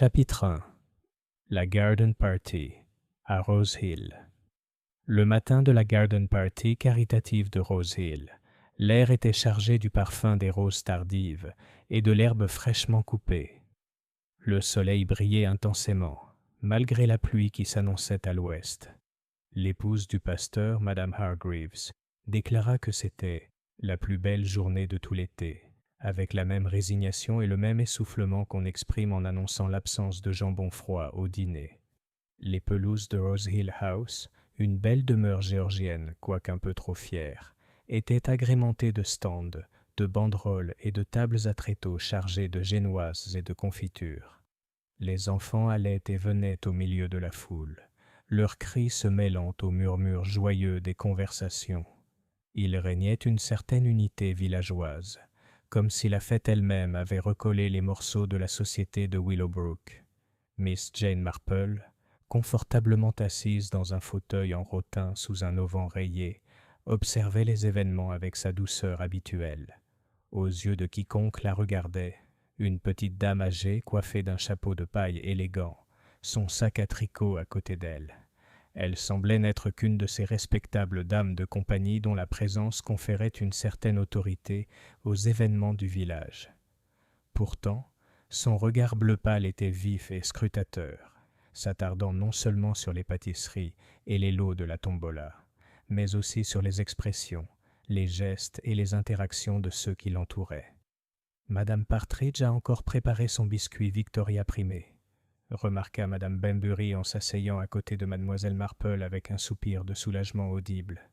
Chapitre 1. La Garden Party à Rose Hill. Le matin de la Garden Party caritative de Rose Hill, l'air était chargé du parfum des roses tardives et de l'herbe fraîchement coupée. Le soleil brillait intensément, malgré la pluie qui s'annonçait à l'ouest. L'épouse du pasteur, Madame Hargreaves, déclara que c'était la plus belle journée de tout l'été, avec la même résignation et le même essoufflement qu'on exprime en annonçant l'absence de jambon froid au dîner. Les pelouses de Rose Hill House, une belle demeure géorgienne, quoique un peu trop fière, étaient agrémentées de stands, de banderoles et de tables à tréteaux chargées de génoises et de confitures. Les enfants allaient et venaient au milieu de la foule, leurs cris se mêlant aux murmures joyeux des conversations. Il régnait une certaine unité villageoise, comme si la fête elle-même avait recollé les morceaux de la société de Willowbrook. Miss Jane Marple, confortablement assise dans un fauteuil en rotin sous un auvent rayé, observait les événements avec sa douceur habituelle. Aux yeux de quiconque la regardait, une petite dame âgée coiffée d'un chapeau de paille élégant, son sac à tricot à côté d'elle. Elle semblait n'être qu'une de ces respectables dames de compagnie dont la présence conférait une certaine autorité aux événements du village. Pourtant, son regard bleu pâle était vif et scrutateur, s'attardant non seulement sur les pâtisseries et les lots de la tombola, mais aussi sur les expressions, les gestes et les interactions de ceux qui l'entouraient. Madame Partridge a encore préparé son biscuit Victoria primé, remarqua Madame Bembury en s'asseyant à côté de Mademoiselle Marple avec un soupir de soulagement audible.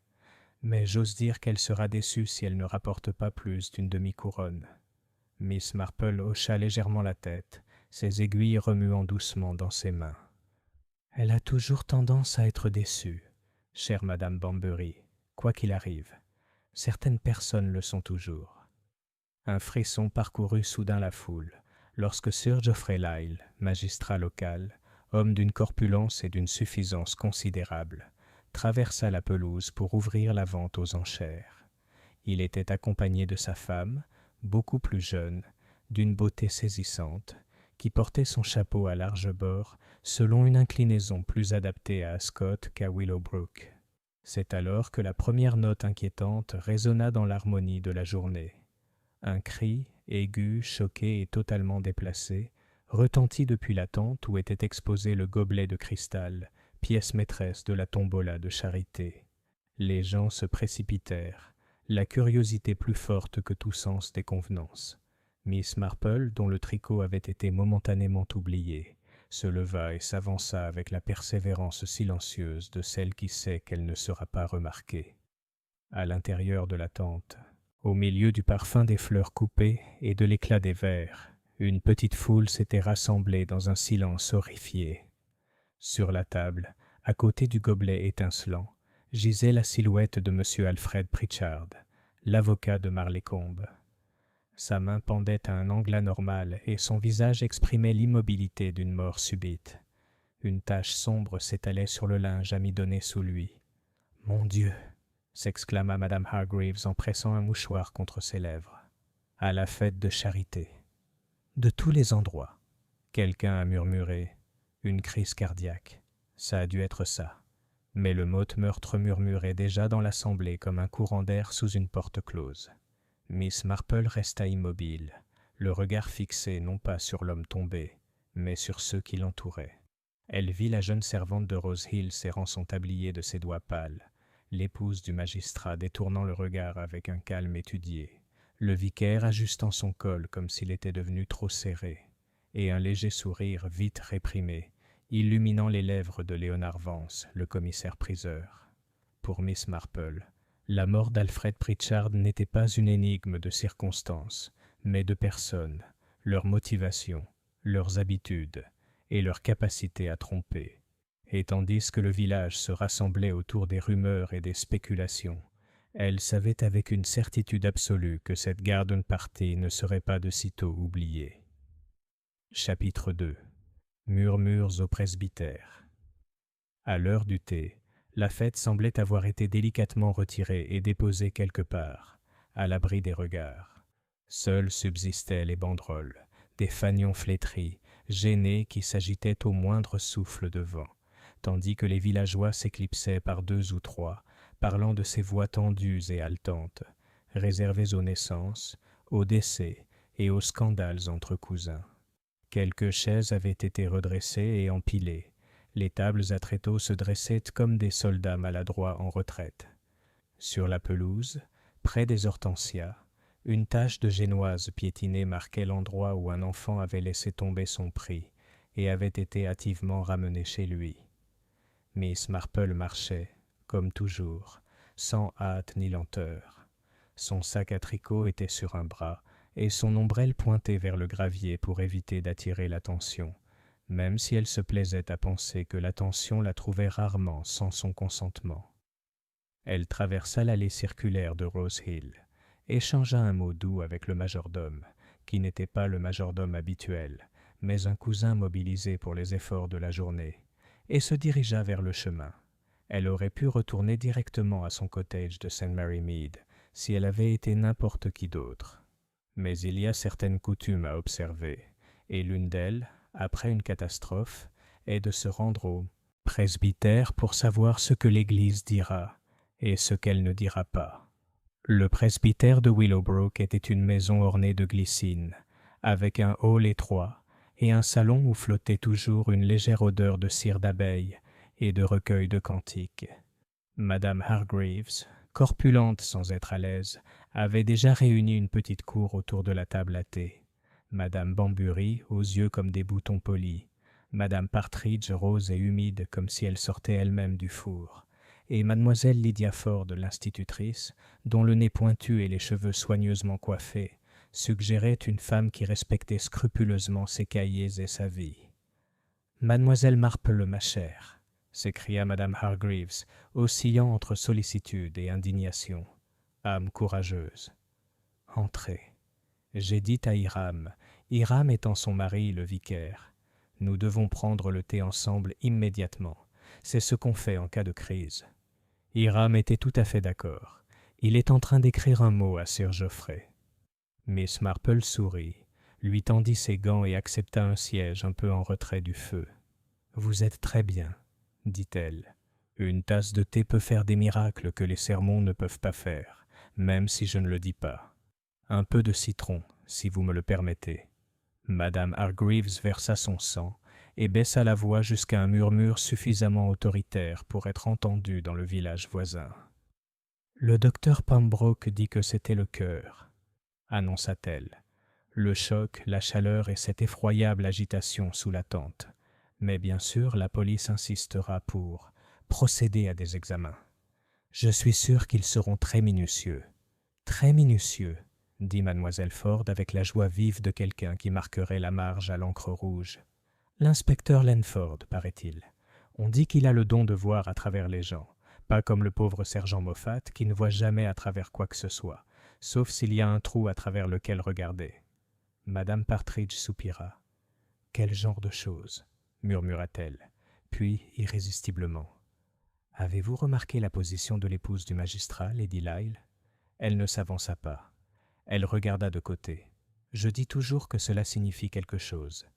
Mais j'ose dire qu'elle sera déçue si elle ne rapporte pas plus d'une demi-couronne. Miss Marple hocha légèrement la tête, ses aiguilles remuant doucement dans ses mains. Elle a toujours tendance à être déçue, chère Madame Bambury, quoi qu'il arrive. Certaines personnes le sont toujours. Un frisson parcourut soudain la foule, lorsque Sir Geoffrey Lyle, magistrat local, homme d'une corpulence et d'une suffisance considérables, traversa la pelouse pour ouvrir la vente aux enchères. Il était accompagné de sa femme, beaucoup plus jeune, d'une beauté saisissante, qui portait son chapeau à large bord selon une inclinaison plus adaptée à Ascot qu'à Willowbrook. C'est alors que la première note inquiétante résonna dans l'harmonie de la journée. Un cri, aigu, choqué et totalement déplacé, retentit depuis la tente où était exposé le gobelet de cristal, pièce maîtresse de la tombola de charité. Les gens se précipitèrent, la curiosité plus forte que tout sens des convenances. Miss Marple, dont le tricot avait été momentanément oublié, se leva et s'avança avec la persévérance silencieuse de celle qui sait qu'elle ne sera pas remarquée. À l'intérieur de la tente, au milieu du parfum des fleurs coupées et de l'éclat des verres, une petite foule s'était rassemblée dans un silence horrifié. Sur la table, à côté du gobelet étincelant, gisait la silhouette de M. Alfred Pritchard, l'avocat de Marleycombe. Sa main pendait à un angle anormal et son visage exprimait l'immobilité d'une mort subite. Une tache sombre s'étalait sur le linge amidonné sous lui. « Mon Dieu !» s'exclama Madame Hargreaves en pressant un mouchoir contre ses lèvres. « À la fête de charité. » De tous les endroits. Quelqu'un a murmuré « une crise cardiaque ». Ça a dû être ça. Mais le mot meurtre murmurait déjà dans l'assemblée comme un courant d'air sous une porte close. Miss Marple resta immobile, le regard fixé non pas sur l'homme tombé, mais sur ceux qui l'entouraient. Elle vit la jeune servante de Rose Hill serrant son tablier de ses doigts pâles, l'épouse du magistrat détournant le regard avec un calme étudié, le vicaire ajustant son col comme s'il était devenu trop serré, et un léger sourire vite réprimé, illuminant les lèvres de Léonard Vance, le commissaire-priseur. Pour Miss Marple, la mort d'Alfred Pritchard n'était pas une énigme de circonstances, mais de personnes, leurs motivations, leurs habitudes et leur capacité à tromper. Et tandis que le village se rassemblait autour des rumeurs et des spéculations, elle savait avec une certitude absolue que cette garden party ne serait pas de sitôt oubliée. Chapitre 2. Murmures au presbytère. À l'heure du thé, la fête semblait avoir été délicatement retirée et déposée quelque part, à l'abri des regards. Seules subsistaient les banderoles, des fanions flétris, gênée qui s'agitait au moindre souffle de vent, tandis que les villageois s'éclipsaient par deux ou trois, parlant de ces voix tendues et haletantes, réservées aux naissances, aux décès et aux scandales entre cousins. Quelques chaises avaient été redressées et empilées. Les tables à tréteaux se dressaient comme des soldats maladroits en retraite. Sur la pelouse, près des hortensias, une tache de génoise piétinée marquait l'endroit où un enfant avait laissé tomber son prix et avait été hâtivement ramené chez lui. Miss Marple marchait, comme toujours, sans hâte ni lenteur. Son sac à tricot était sur un bras et son ombrelle pointait vers le gravier pour éviter d'attirer l'attention, même si elle se plaisait à penser que l'attention la trouvait rarement sans son consentement. Elle traversa l'allée circulaire de Rose Hill, échangea un mot doux avec le majordome, qui n'était pas le majordome habituel, mais un cousin mobilisé pour les efforts de la journée, et se dirigea vers le chemin. Elle aurait pu retourner directement à son cottage de St. Mary Mead, si elle avait été n'importe qui d'autre. Mais il y a certaines coutumes à observer, et l'une d'elles, après une catastrophe, est de se rendre au presbytère pour savoir ce que l'Église dira et ce qu'elle ne dira pas. Le presbytère de Willowbrook était une maison ornée de glycines, avec un hall étroit et un salon où flottait toujours une légère odeur de cire d'abeille et de recueil de cantiques. Madame Hargreaves, corpulente sans être à l'aise, avait déjà réuni une petite cour autour de la table à thé. Madame Banbury, aux yeux comme des boutons polis, Madame Partridge, rose et humide comme si elle sortait elle-même du four, et Mademoiselle Lydia Ford, l'institutrice, dont le nez pointu et les cheveux soigneusement coiffés suggéraient une femme qui respectait scrupuleusement ses cahiers et sa vie. « Mademoiselle Marple, ma chère !» s'écria Madame Hargreaves, oscillant entre sollicitude et indignation. Âme courageuse. « Entrez. J'ai dit à Hiram, Hiram étant son mari, le vicaire. Nous devons prendre le thé ensemble immédiatement. C'est ce qu'on fait en cas de crise. » Hiram était tout à fait d'accord. Il est en train d'écrire un mot à Sir Geoffrey. Miss Marple sourit, lui tendit ses gants et accepta un siège un peu en retrait du feu. « Vous êtes très bien, » dit-elle. « Une tasse de thé peut faire des miracles que les sermons ne peuvent pas faire, même si je ne le dis pas. Un peu de citron, si vous me le permettez. » Madame Hargreaves versa son sang et baissa la voix jusqu'à un murmure suffisamment autoritaire pour être entendu dans le village voisin. « Le docteur Pembroke dit que c'était le cœur, » annonça-t-elle. Le choc, la chaleur et cette effroyable agitation sous la tente. Mais bien sûr, la police insistera pour procéder à des examens. Je suis sûre qu'ils seront très minutieux. Très minutieux, dit mademoiselle Ford avec la joie vive de quelqu'un qui marquerait la marge à l'encre rouge. L'inspecteur Lenford, paraît-il. On dit qu'il a le don de voir à travers les gens, pas comme le pauvre sergent Moffat qui ne voit jamais à travers quoi que ce soit, sauf s'il y a un trou à travers lequel regarder. Madame Partridge soupira. « Quel genre de chose ?» murmura-t-elle, puis irrésistiblement. « Avez-vous remarqué la position de l'épouse du magistrat, Lady Lyle ?» Elle ne s'avança pas. Elle regarda de côté. « Je dis toujours que cela signifie quelque chose.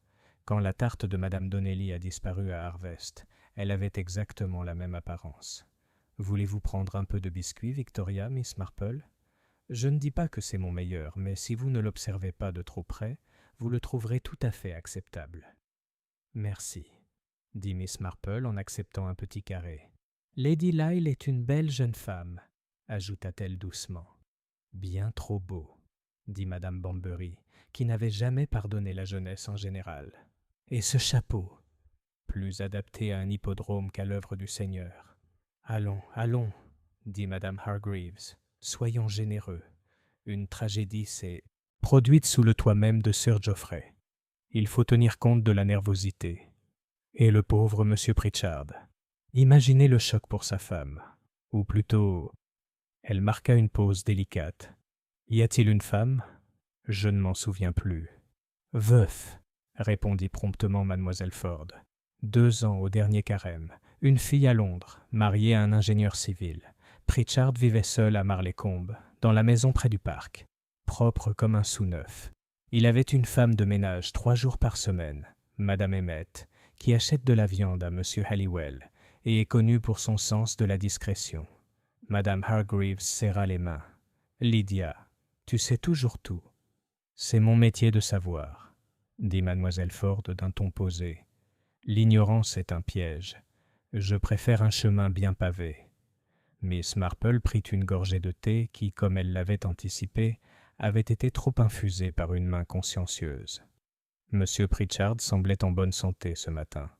Quand la tarte de Madame Donnelly a disparu à Harvest, elle avait exactement la même apparence. Voulez-vous prendre un peu de biscuit, Victoria, Miss Marple ? Je ne dis pas que c'est mon meilleur, mais si vous ne l'observez pas de trop près, vous le trouverez tout à fait acceptable. » « Merci, » dit Miss Marple en acceptant un petit carré. « Lady Lyle est une belle jeune femme, » ajouta-t-elle doucement. « Bien trop beau, » dit Madame Banbury, qui n'avait jamais pardonné la jeunesse en général. « Et ce chapeau, plus adapté à un hippodrome qu'à l'œuvre du Seigneur. »« Allons, allons, » dit Madame Hargreaves, « soyons généreux. Une tragédie, c'est produite sous le toit même de Sir Geoffrey. Il faut tenir compte de la nervosité. Et le pauvre Monsieur Pritchard. Imaginez le choc pour sa femme. Ou plutôt... » Elle marqua une pause délicate. « Y a-t-il une femme ? Je ne m'en souviens plus. »« Veuf, » répondit promptement mademoiselle Ford. « 2 ans au dernier carême. Une fille à Londres, mariée à un ingénieur civil. Pritchard vivait seul à Marleycombe, dans la maison près du parc, propre comme un sous neuf. Il avait une femme de ménage 3 jours par semaine, Madame Emmett, qui achète de la viande à Monsieur Halliwell et est connue pour son sens de la discrétion. Madame Hargreaves serra les mains. Lydia, tu sais toujours tout. C'est mon métier de savoir, dit mademoiselle Ford d'un ton posé. L'ignorance est un piège. Je préfère un chemin bien pavé. Miss Marple prit une gorgée de thé qui, comme elle l'avait anticipé, avait été trop infusée par une main consciencieuse. Monsieur Pritchard semblait en bonne santé ce matin,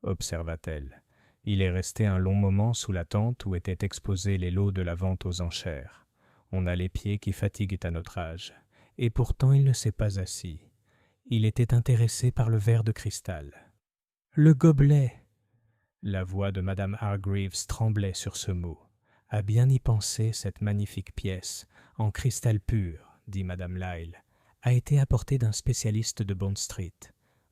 observa-t-elle. Il est resté un long moment sous la tente où étaient exposés les lots de la vente aux enchères. On a les pieds qui fatiguent à notre âge, et pourtant il ne s'est pas assis. Il était intéressé par le verre de cristal. « Le gobelet !» La voix de madame Hargreaves tremblait sur ce mot. « À bien y penser, cette magnifique pièce, en cristal pur, dit madame Lyle, a été apportée d'un spécialiste de Bond Street.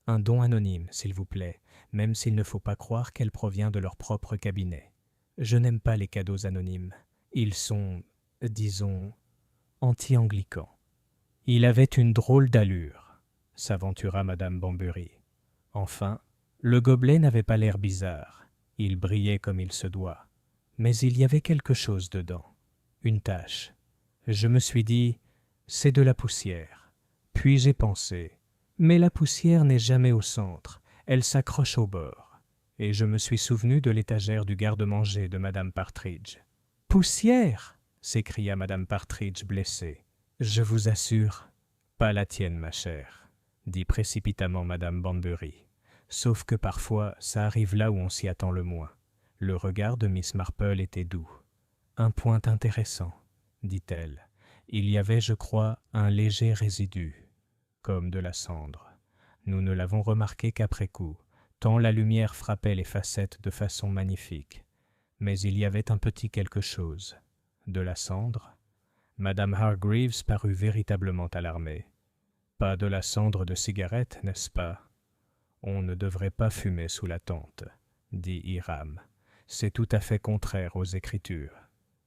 Un don anonyme, s'il vous plaît, même s'il ne faut pas croire qu'elle provient de leur propre cabinet. Je n'aime pas les cadeaux anonymes. Ils sont, disons, anti-anglicans. » Il avait une drôle d'allure, s'aventura madame Banbury. Enfin, le gobelet n'avait pas l'air bizarre. Il brillait comme il se doit. Mais il y avait quelque chose dedans, une tache. Je me suis dit, c'est de la poussière. Puis j'ai pensé, mais la poussière n'est jamais au centre, elle s'accroche au bord. Et je me suis souvenu de l'étagère du garde-manger de madame Partridge. « Poussière !» s'écria madame Partridge blessée. « Je vous assure, pas la tienne, ma chère, » dit précipitamment madame Banbury. « Sauf que parfois, ça arrive là où on s'y attend le moins. » Le regard de Miss Marple était doux. « Un point intéressant, » dit-elle. « Il y avait, je crois, un léger résidu, comme de la cendre. Nous ne l'avons remarqué qu'après coup, tant la lumière frappait les facettes de façon magnifique. Mais il y avait un petit quelque chose. De la cendre ?» Madame Hargreaves parut véritablement alarmée. « Pas de la cendre de cigarette, n'est-ce pas ? On ne devrait pas fumer sous la tente, » dit Hiram. « C'est tout à fait contraire aux Écritures. »«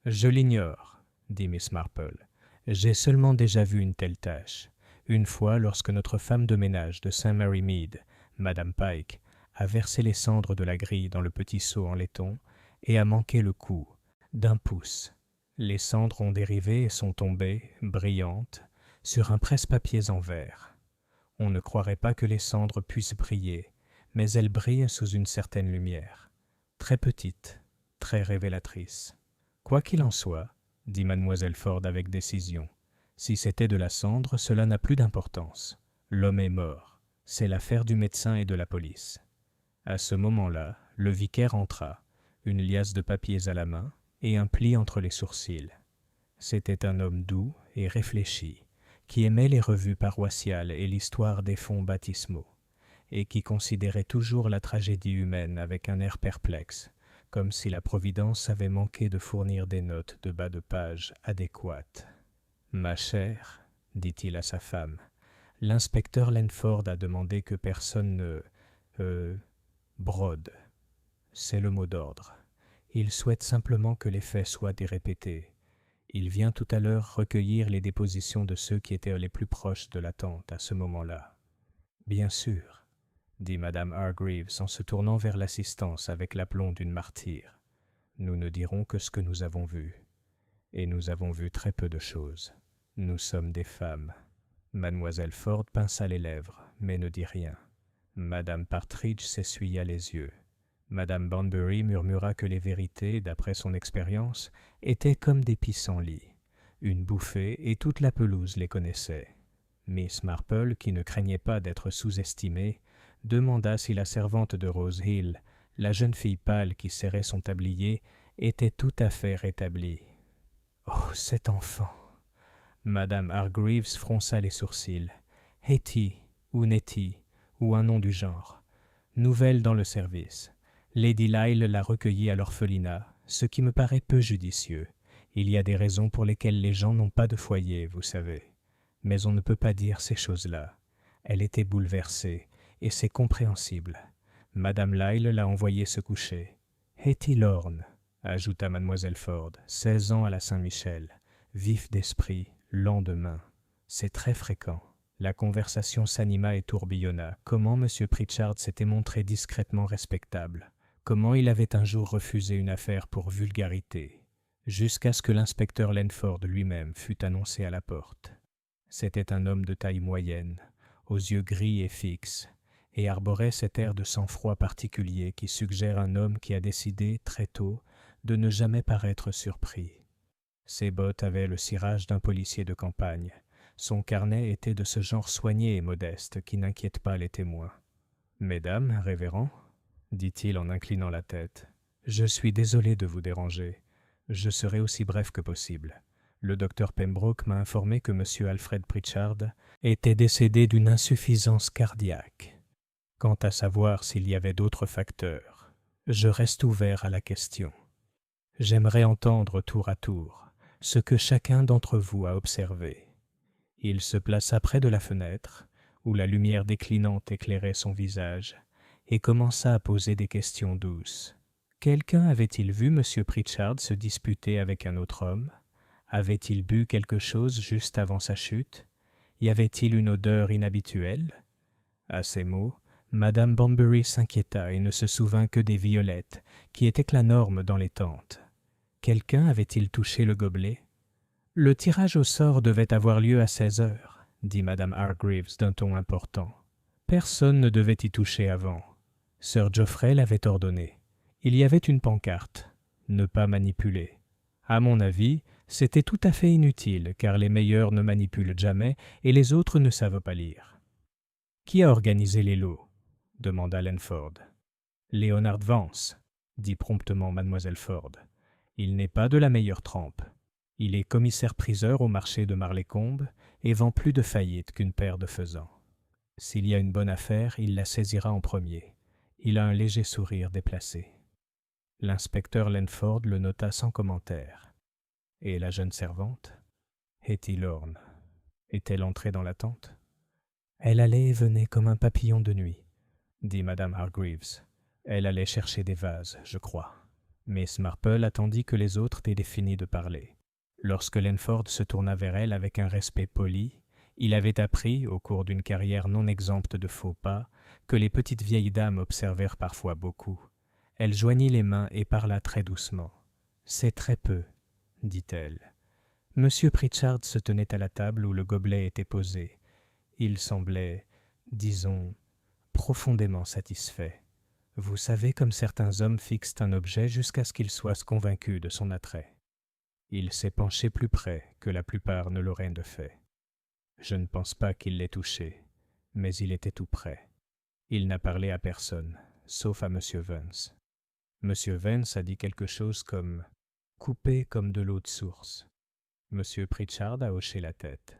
Je l'ignore, » dit Miss Marple. « J'ai seulement déjà vu une telle tâche. Une fois, lorsque notre femme de ménage de Saint Mary Mead, Madame Pike, a versé les cendres de la grille dans le petit seau en laiton et a manqué le coup, d'1 pouce. Les cendres ont dérivé et sont tombées, brillantes, sur un presse-papiers en verre. On ne croirait pas que les cendres puissent briller, mais elles brillent sous une certaine lumière. Très petite, très révélatrice. Quoi qu'il en soit, dit mademoiselle Ford avec décision, si c'était de la cendre, cela n'a plus d'importance. L'homme est mort. C'est l'affaire du médecin et de la police. À ce moment-là, le vicaire entra, une liasse de papiers à la main et un pli entre les sourcils. C'était un homme doux et réfléchi, qui aimait les revues paroissiales et l'histoire des fonds baptismaux, et qui considérait toujours la tragédie humaine avec un air perplexe, comme si la Providence avait manqué de fournir des notes de bas de page adéquates. « Ma chère, dit-il à sa femme, l'inspecteur Lenford a demandé que personne ne brode. C'est le mot d'ordre. Il souhaite simplement que les faits soient dérépétés. Il vient tout à l'heure recueillir les dépositions de ceux qui étaient les plus proches de la tante à ce moment-là. »« Bien sûr, » dit madame Hargreaves en se tournant vers l'assistance avec l'aplomb d'une martyre. « Nous ne dirons que ce que nous avons vu. Et nous avons vu très peu de choses. Nous sommes des femmes. » Mademoiselle Ford pinça les lèvres, mais ne dit rien. Madame Partridge s'essuya les yeux. Madame Banbury murmura que les vérités, d'après son expérience, étaient comme des pissenlits. Une bouffée et toute la pelouse les connaissait. Miss Marple, qui ne craignait pas d'être sous-estimée, demanda si la servante de Rose Hill, la jeune fille pâle qui serrait son tablier, était tout à fait rétablie. « Oh, cet enfant !» Madame Hargreaves fronça les sourcils. « Hetty, ou Nettie, ou un nom du genre. Nouvelle dans le service. Lady Lyle l'a recueillie à l'orphelinat, ce qui me paraît peu judicieux. Il y a des raisons pour lesquelles les gens n'ont pas de foyer, vous savez. Mais on ne peut pas dire ces choses-là. Elle était bouleversée, et c'est compréhensible. Madame Lyle l'a envoyée se coucher. Hetty Lorne, ajouta mademoiselle Ford, 16 ans à la Saint-Michel, vif d'esprit, lent de main. C'est très fréquent. La conversation s'anima et tourbillonna. Comment M. Pritchard s'était montré discrètement respectable. Comment il avait un jour refusé une affaire pour vulgarité. Jusqu'à ce que l'inspecteur Lenford lui-même fût annoncé à la porte. C'était un homme de taille moyenne, aux yeux gris et fixes, et arborait cet air de sang-froid particulier qui suggère un homme qui a décidé, très tôt, de ne jamais paraître surpris. Ses bottes avaient le cirage d'un policier de campagne. Son carnet était de ce genre soigné et modeste qui n'inquiète pas les témoins. « Mesdames, révérend, dit-il en inclinant la tête, je suis désolé de vous déranger. Je serai aussi bref que possible. Le docteur Pembroke m'a informé que M. Alfred Pritchard était décédé d'une insuffisance cardiaque. Quant à savoir s'il y avait d'autres facteurs, je reste ouvert à la question. J'aimerais entendre tour à tour ce que chacun d'entre vous a observé. » Il se plaça près de la fenêtre, où la lumière déclinante éclairait son visage, et commença à poser des questions douces. Quelqu'un avait-il vu M. Pritchard se disputer avec un autre homme? Avait-il bu quelque chose juste avant sa chute? Y avait-il une odeur inhabituelle? À ces mots, Madame Bunbury s'inquiéta et ne se souvint que des violettes, qui étaient la norme dans les tentes. Quelqu'un avait-il touché le gobelet? Le tirage au sort devait avoir lieu à 16 heures, dit Madame Hargreaves d'un ton important. Personne ne devait y toucher avant. Sir Geoffrey l'avait ordonné. Il y avait une pancarte. Ne pas manipuler. À mon avis, c'était tout à fait inutile, car les meilleurs ne manipulent jamais et les autres ne savent pas lire. Qui a organisé les lots? Demanda Lenford. Leonard Vance, dit promptement mademoiselle Ford. Il n'est pas de la meilleure trempe. Il est commissaire-priseur au marché de Marlécombe et vend plus de faillites qu'une paire de faisans. S'il y a une bonne affaire, il la saisira en premier. Il a un léger sourire déplacé. L'inspecteur Lenford le nota sans commentaire. Et la jeune servante? Hetty Lorne. Est-elle entrée dans la tente? Elle allait et venait comme un papillon de nuit, dit Madame Hargreaves. Elle allait chercher des vases, je crois. Miss Marple attendit que les autres aient fini de parler. Lorsque Lenford se tourna vers elle avec un respect poli, il avait appris, au cours d'une carrière non exempte de faux pas, que les petites vieilles dames observèrent parfois beaucoup. Elle joignit les mains et parla très doucement. « C'est très peu, dit-elle. Monsieur Pritchard se tenait à la table où le gobelet était posé. Il semblait, disons, profondément satisfait. Vous savez comme certains hommes fixent un objet jusqu'à ce qu'ils soient convaincus de son attrait. Il s'est penché plus près que la plupart ne l'auraient de fait. Je ne pense pas qu'il l'ait touché, mais il était tout près. Il n'a parlé à personne, sauf à M. Vance. M. Vance a dit quelque chose comme « coupé comme de l'eau de source ». M. Pritchard a hoché la tête.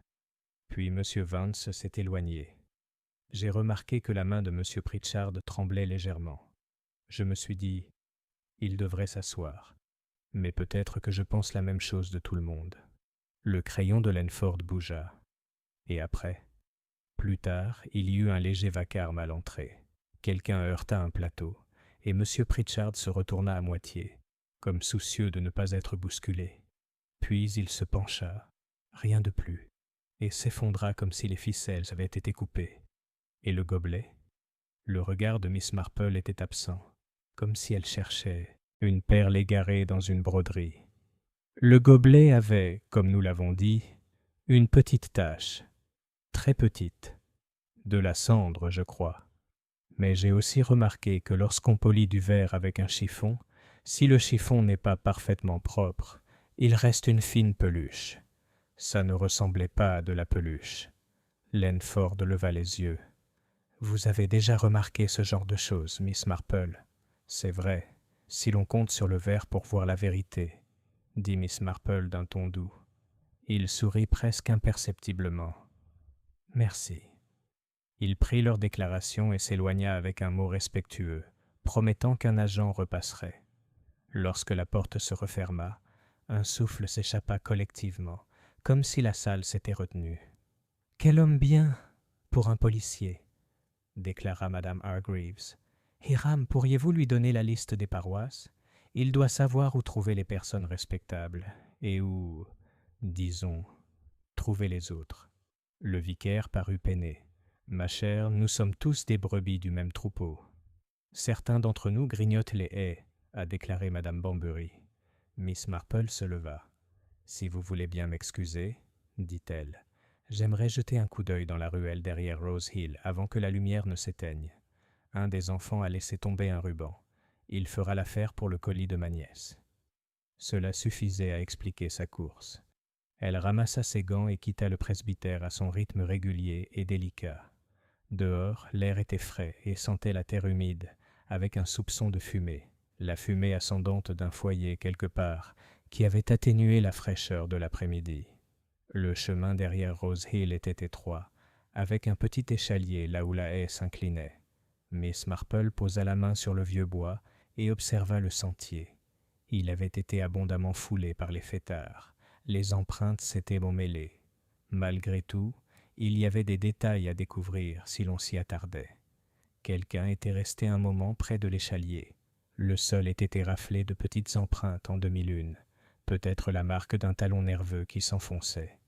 Puis M. Vance s'est éloigné. J'ai remarqué que la main de M. Pritchard tremblait légèrement. Je me suis dit « il devrait s'asseoir ». Mais peut-être que je pense la même chose de tout le monde. Le crayon de Lenford bougea. Et après, plus tard, il y eut un léger vacarme à l'entrée. Quelqu'un heurta un plateau, et M. Pritchard se retourna à moitié, comme soucieux de ne pas être bousculé. Puis il se pencha, rien de plus, et s'effondra comme si les ficelles avaient été coupées. Et le gobelet? Le regard de Miss Marple était absent, comme si elle cherchait une perle égarée dans une broderie. Le gobelet avait, comme nous l'avons dit, une petite tache, très petite, de la cendre, je crois. Mais j'ai aussi remarqué que lorsqu'on polit du verre avec un chiffon, si le chiffon n'est pas parfaitement propre, il reste une fine peluche. Ça ne ressemblait pas à de la peluche. Lenford leva les yeux. « Vous avez déjà remarqué ce genre de choses, Miss Marple. C'est vrai, si l'on compte sur le verre pour voir la vérité, » dit Miss Marple d'un ton doux. Il sourit presque imperceptiblement. « Merci. » Il prit leur déclaration et s'éloigna avec un mot respectueux, promettant qu'un agent repasserait. Lorsque la porte se referma, un souffle s'échappa collectivement, comme si la salle s'était retenue. « Quel homme bien pour un policier !» déclara Madame Hargreaves. « Hiram, pourriez-vous lui donner la liste des paroisses? Il doit savoir où trouver les personnes respectables et où, disons, trouver les autres. » Le vicaire parut peiné. « Ma chère, nous sommes tous des brebis du même troupeau. Certains d'entre nous grignotent les haies, a déclaré Madame Banbury. Miss Marple se leva. « Si vous voulez bien m'excuser, dit-elle, j'aimerais jeter un coup d'œil dans la ruelle derrière Rose Hill avant que la lumière ne s'éteigne. Un des enfants a laissé tomber un ruban. Il fera l'affaire pour le colis de ma nièce. » Cela suffisait à expliquer sa course. Elle ramassa ses gants et quitta le presbytère à son rythme régulier et délicat. Dehors, l'air était frais et sentait la terre humide, avec un soupçon de fumée, la fumée ascendante d'un foyer quelque part, qui avait atténué la fraîcheur de l'après-midi. Le chemin derrière Rose Hill était étroit, avec un petit échalier là où la haie s'inclinait. Miss Marple posa la main sur le vieux bois et observa le sentier. Il avait été abondamment foulé par les fêtards. Les empreintes s'étaient mêlées. Malgré tout, il y avait des détails à découvrir si l'on s'y attardait. Quelqu'un était resté un moment près de l'échalier. Le sol était éraflé de petites empreintes en demi-lune, peut-être la marque d'un talon nerveux qui s'enfonçait.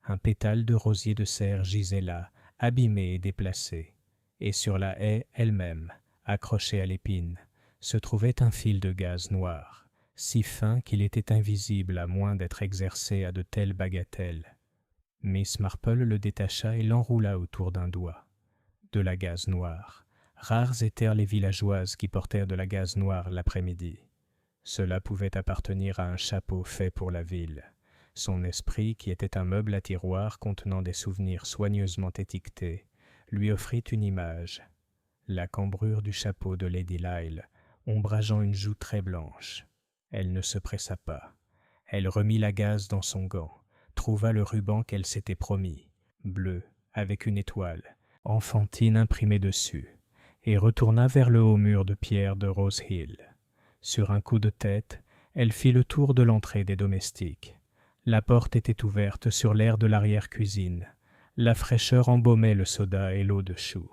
Un pétale de rosier de serre gisait là, abîmé et déplacé, et sur la haie elle-même, accrochée à l'épine, se trouvait un fil de gaze noir, si fin qu'il était invisible à moins d'être exercé à de telles bagatelles. Miss Marple le détacha et l'enroula autour d'un doigt. De la gaze noire. Rares étaient les villageoises qui portèrent de la gaze noire l'après-midi. Cela pouvait appartenir à un chapeau fait pour la ville. Son esprit, qui était un meuble à tiroir contenant des souvenirs soigneusement étiquetés, lui offrit une image. La cambrure du chapeau de Lady Lyle, ombrageant une joue très blanche. Elle ne se pressa pas. Elle remit la gaze dans son gant, trouva le ruban qu'elle s'était promis, bleu, avec une étoile, enfantine imprimée dessus, et retourna vers le haut mur de pierre de Rose Hill. Sur un coup de tête, elle fit le tour de l'entrée des domestiques. La porte était ouverte sur l'air de l'arrière-cuisine. La fraîcheur embaumait le soda et l'eau de chou.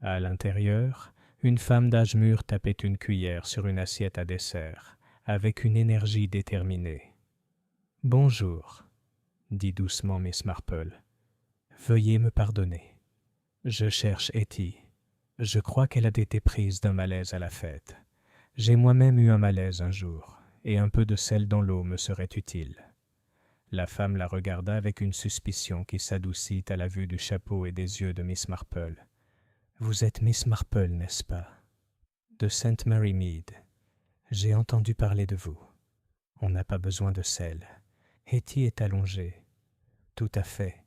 À l'intérieur, une femme d'âge mûr tapait une cuillère sur une assiette à dessert, avec une énergie déterminée. « Bonjour, » dit doucement Miss Marple. « Veuillez me pardonner. Je cherche Hetty. Je crois qu'elle a été prise d'un malaise à la fête. J'ai moi-même eu un malaise un jour, et un peu de sel dans l'eau me serait utile. » La femme la regarda avec une suspicion qui s'adoucit à la vue du chapeau et des yeux de Miss Marple. « Vous êtes Miss Marple, n'est-ce pas? De St. Mary Mead. J'ai entendu parler de vous. On n'a pas besoin de sel. Hetty est allongée. »« Tout à fait, »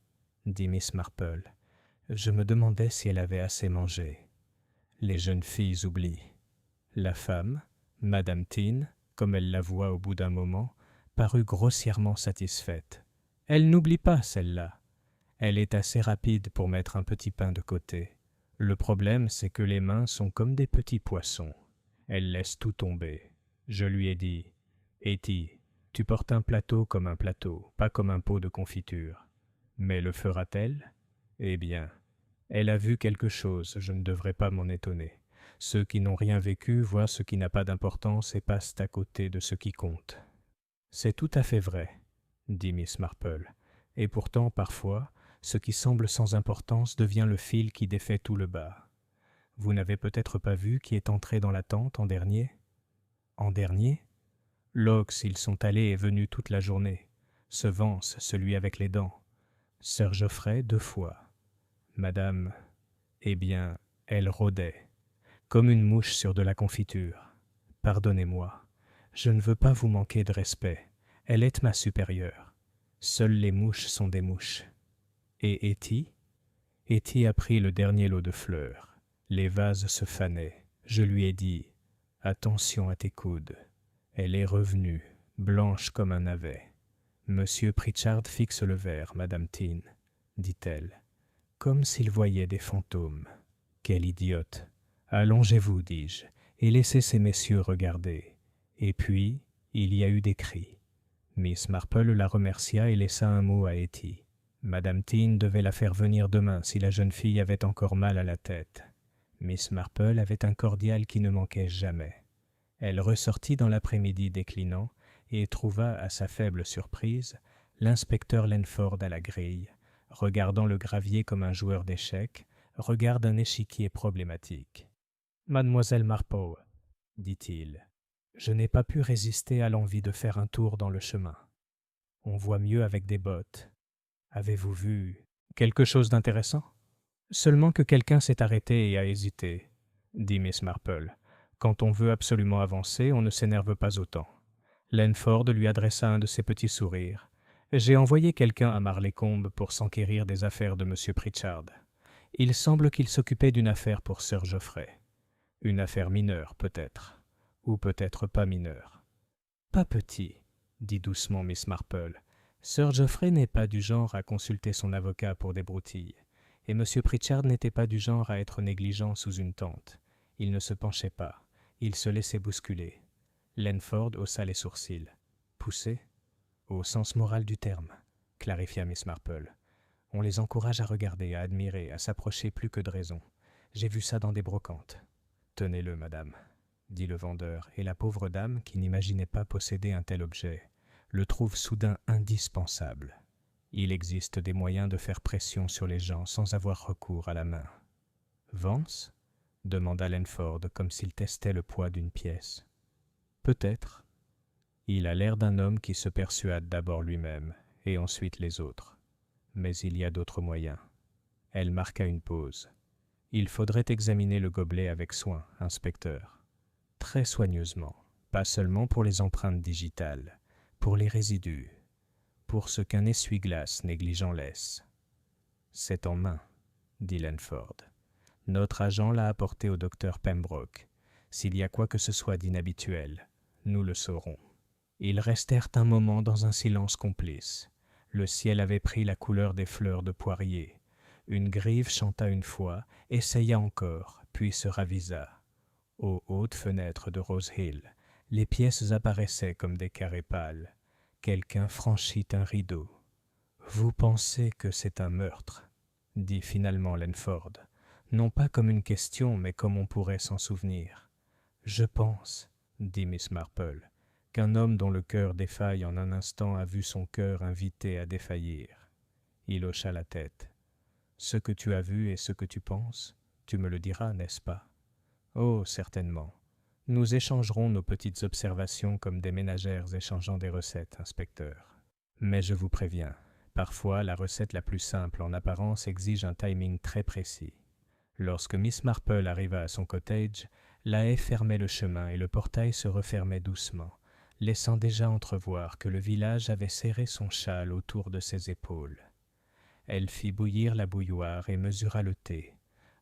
dit Miss Marple. « Je me demandais si elle avait assez mangé. Les jeunes filles oublient. » La femme, Madame Tin, comme elle l'avoua au bout d'un moment, parut grossièrement satisfaite. « Elle n'oublie pas, celle-là. Elle est assez rapide pour mettre un petit pain de côté. Le problème, c'est que les mains sont comme des petits poissons. Elle laisse tout tomber. Je lui ai dit, « Hetty, tu portes un plateau comme un plateau, pas comme un pot de confiture. » Mais le fera-t-elle? Eh bien, elle a vu quelque chose, je ne devrais pas m'en étonner. Ceux qui n'ont rien vécu voient ce qui n'a pas d'importance et passent à côté de ce qui compte. « C'est tout à fait vrai, » dit Miss Marple, « et pourtant, parfois, ce qui semble sans importance devient le fil qui défait tout le bas. Vous n'avez peut-être pas vu qui est entré dans la tente en dernier? » « En dernier? Laux, ils sont allés et venus toute la journée. Ce Vance, celui avec les dents. Sir Geoffrey 2 fois. Madame, eh bien, elle rôdait, comme une mouche sur de la confiture. Pardonnez-moi. Je ne veux pas vous manquer de respect. Elle est ma supérieure. Seules les mouches sont des mouches. Et Hetty? Hetty a pris le dernier lot de fleurs. Les vases se fanaient. Je lui ai dit, « Attention à tes coudes. » Elle est revenue, blanche comme un navet. « Monsieur Pritchard fixe le verre, Madame Tin, » dit-elle, comme s'il voyait des fantômes. « Quelle idiote! Allongez-vous, dis-je, et laissez ces messieurs regarder. » Et puis, il y a eu des cris. Miss Marple la remercia et laissa un mot à Hetty. Madame Tin devait la faire venir demain si la jeune fille avait encore mal à la tête. Miss Marple avait un cordial qui ne manquait jamais. Elle ressortit dans l'après-midi déclinant et trouva, à sa faible surprise, l'inspecteur Lenford à la grille, regardant le gravier comme un joueur d'échecs regarde un échiquier problématique. « Mademoiselle Marpeau, dit-il, je n'ai pas pu résister à l'envie de faire un tour dans le chemin. On voit mieux avec des bottes. Avez-vous vu quelque chose d'intéressant ? » « Seulement que quelqu'un s'est arrêté et a hésité, » dit Miss Marple. « Quand on veut absolument avancer, on ne s'énerve pas autant. » Lenford lui adressa un de ses petits sourires. « J'ai envoyé quelqu'un à Marleycombe pour s'enquérir des affaires de M. Pritchard. Il semble qu'il s'occupait d'une affaire pour Sir Geoffrey. Une affaire mineure, peut-être, ou peut-être pas mineure. »« Pas petit, » dit doucement Miss Marple. « Sir Geoffrey n'est pas du genre à consulter son avocat pour des broutilles. Et M. Pritchard n'était pas du genre à être négligent sous une tente. Il ne se penchait pas. Il se laissait bousculer. » Lenford haussa les sourcils. « Pousser ? Au sens moral du terme, » clarifia Miss Marple. « On les encourage à regarder, à admirer, à s'approcher plus que de raison. J'ai vu ça dans des brocantes. »« Tenez-le, madame, » dit le vendeur, et la pauvre dame, qui n'imaginait pas posséder un tel objet, le trouve soudain indispensable. Il existe des moyens de faire pression sur les gens sans avoir recours à la main. « Vance » demanda Lenford comme s'il testait le poids d'une pièce. « Peut-être. Il a l'air d'un homme qui se persuade d'abord lui-même et ensuite les autres. Mais il y a d'autres moyens. » Elle marqua une pause. « Il faudrait examiner le gobelet avec soin, inspecteur. Très soigneusement, pas seulement pour les empreintes digitales, pour les résidus. Pour ce qu'un essuie-glace négligent laisse. »« C'est en main, » dit Lenford. « Notre agent l'a apporté au docteur Pembroke. S'il y a quoi que ce soit d'inhabituel, nous le saurons. » Ils restèrent un moment dans un silence complice. Le ciel avait pris la couleur des fleurs de poirier. Une grive chanta une fois, essaya encore, puis se ravisa. Aux hautes fenêtres de Rose Hill, les pièces apparaissaient comme des carrés pâles. Quelqu'un franchit un rideau. « Vous pensez que c'est un meurtre ?» dit finalement Lenford, non pas comme une question, mais comme on pourrait s'en souvenir. « Je pense, » dit Miss Marple, « qu'un homme dont le cœur défaille en un instant a vu son cœur invité à défaillir. » Il hocha la tête. « Ce que tu as vu et ce que tu penses, tu me le diras, n'est-ce pas ? » ?»« Oh, certainement. Nous échangerons nos petites observations comme des ménagères échangeant des recettes, inspecteur. Mais je vous préviens, parfois la recette la plus simple en apparence exige un timing très précis. » Lorsque Miss Marple arriva à son cottage, la haie fermait le chemin et le portail se refermait doucement, laissant déjà entrevoir que le village avait serré son châle autour de ses épaules. Elle fit bouillir la bouilloire et mesura le thé,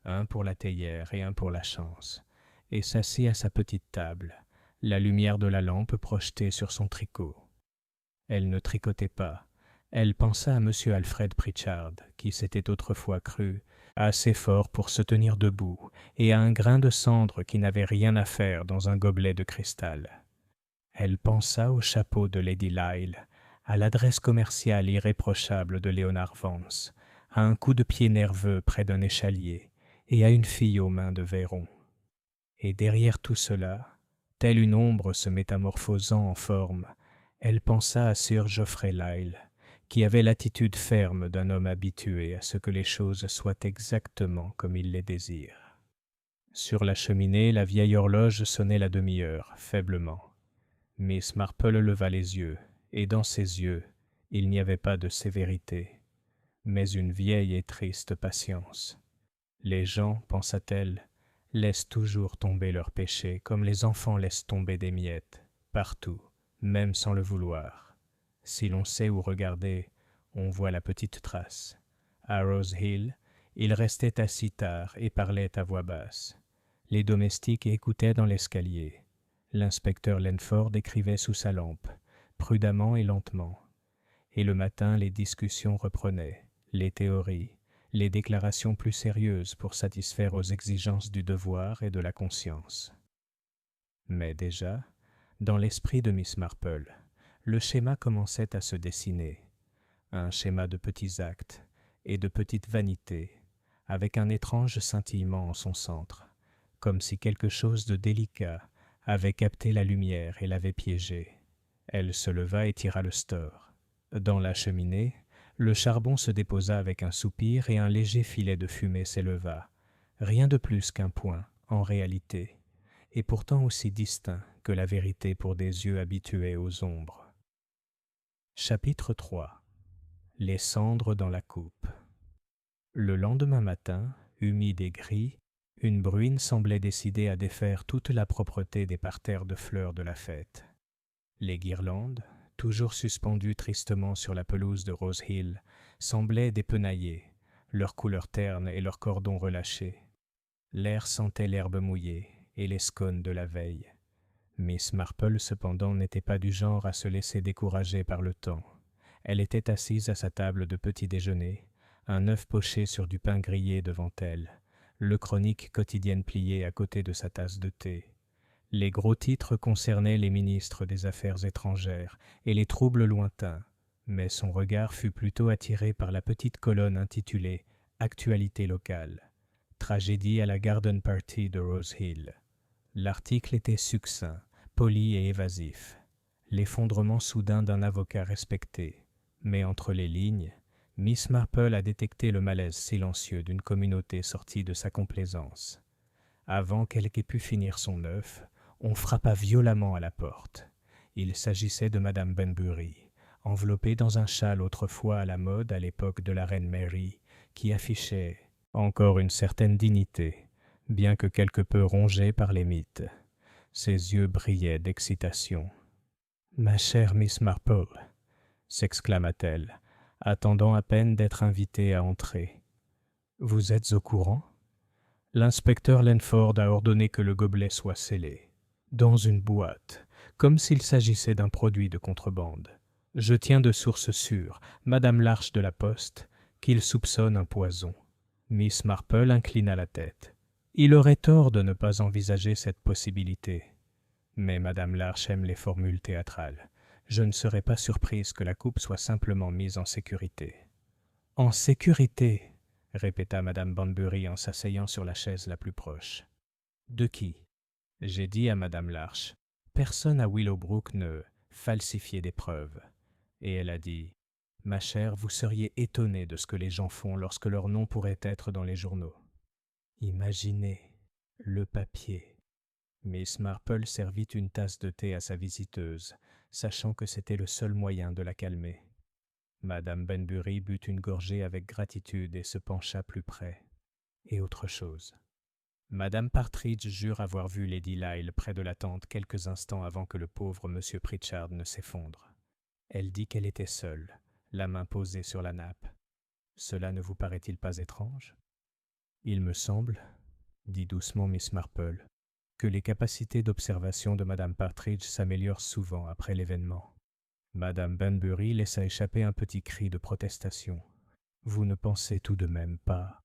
un pour la théière et un pour la chance, et s'assit à sa petite table, la lumière de la lampe projetée sur son tricot. Elle ne tricotait pas. Elle pensa à M. Alfred Pritchard, qui s'était autrefois cru assez fort pour se tenir debout, et à un grain de cendre qui n'avait rien à faire dans un gobelet de cristal. Elle pensa au chapeau de Lady Lyle, à l'adresse commerciale irréprochable de Léonard Vance, à un coup de pied nerveux près d'un échalier, et à une fille aux mains de Veyron. Et derrière tout cela, telle une ombre se métamorphosant en forme, elle pensa à Sir Geoffrey Lyle, qui avait l'attitude ferme d'un homme habitué à ce que les choses soient exactement comme il les désire. Sur la cheminée, la vieille horloge sonnait la demi-heure, faiblement. Miss Marple leva les yeux, et dans ses yeux, il n'y avait pas de sévérité, mais une vieille et triste patience. Les gens, pensa-t-elle, laissent toujours tomber leurs péchés comme les enfants laissent tomber des miettes, partout, même sans le vouloir. Si l'on sait où regarder, on voit la petite trace. À Rose Hill, il restait assis tard et parlait à voix basse. Les domestiques écoutaient dans l'escalier. L'inspecteur Lenford écrivait sous sa lampe, prudemment et lentement. Et le matin, les discussions reprenaient, les théories, les déclarations plus sérieuses pour satisfaire aux exigences du devoir et de la conscience. Mais déjà, dans l'esprit de Miss Marple, le schéma commençait à se dessiner, un schéma de petits actes et de petites vanités, avec un étrange scintillement en son centre, comme si quelque chose de délicat avait capté la lumière et l'avait piégée. Elle se leva et tira le store. Dans la cheminée, Le charbon se déposa avec un soupir et un léger filet de fumée s'éleva. Rien de plus qu'un point, en réalité, et pourtant aussi distinct que la vérité pour des yeux habitués aux ombres. Chapitre 3. Les cendres dans la coupe. Le lendemain matin, humide et gris, une bruine semblait décidée à défaire toute la propreté des parterres de fleurs de la fête. Les guirlandes, toujours suspendues tristement sur la pelouse de Rose Hill, semblaient dépenaillées, leurs couleurs ternes et leurs cordons relâchés. L'air sentait l'herbe mouillée et les scones de la veille. Miss Marple, cependant, n'était pas du genre à se laisser décourager par le temps. Elle était assise à sa table de petit déjeuner, un œuf poché sur du pain grillé devant elle, le chronique quotidienne plié à côté de sa tasse de thé. Les gros titres concernaient les ministres des Affaires étrangères et les troubles lointains, mais son regard fut plutôt attiré par la petite colonne intitulée « Actualité locale », tragédie à la Garden Party de Rose Hill. L'article était succinct, poli et évasif, l'effondrement soudain d'un avocat respecté, mais entre les lignes, Miss Marple a détecté le malaise silencieux d'une communauté sortie de sa complaisance. Avant qu'elle ait pu finir son œuf, on frappa violemment à la porte. Il s'agissait de Madame Benbury, enveloppée dans un châle autrefois à la mode à l'époque de la reine Mary, qui affichait encore une certaine dignité, bien que quelque peu rongée par les mythes. Ses yeux brillaient d'excitation. « Ma chère Miss Marple !» s'exclama-t-elle, attendant à peine d'être invitée à entrer. « Vous êtes au courant ? L'inspecteur Lenford a ordonné que le gobelet soit scellé, dans une boîte, comme s'il s'agissait d'un produit de contrebande. Je tiens de source sûre, Madame Larche de la Poste, qu'il soupçonne un poison. » Miss Marple inclina la tête. Il aurait tort de ne pas envisager cette possibilité. Mais Madame Larche aime les formules théâtrales. Je ne serais pas surprise que la coupe soit simplement mise en sécurité. « En sécurité !» répéta Madame Bunbury en s'asseyant sur la chaise la plus proche. « De qui ?» J'ai dit à Madame Larche. Personne à Willowbrook ne falsifiait des preuves. Et elle a dit « Ma chère, vous seriez étonnée de ce que les gens font lorsque leur nom pourrait être dans les journaux. » Imaginez le papier. Miss Marple servit une tasse de thé à sa visiteuse, sachant que c'était le seul moyen de la calmer. Madame Benbury but une gorgée avec gratitude et se pencha plus près. Et autre chose. Madame Partridge jure avoir vu Lady Lyle près de la tente quelques instants avant que le pauvre monsieur Pritchard ne s'effondre. Elle dit qu'elle était seule, la main posée sur la nappe. Cela ne vous paraît-il pas étrange ? Il me semble, dit doucement Miss Marple, que les capacités d'observation de Madame Partridge s'améliorent souvent après l'événement. Madame Bunbury laissa échapper un petit cri de protestation. Vous ne pensez tout de même pas.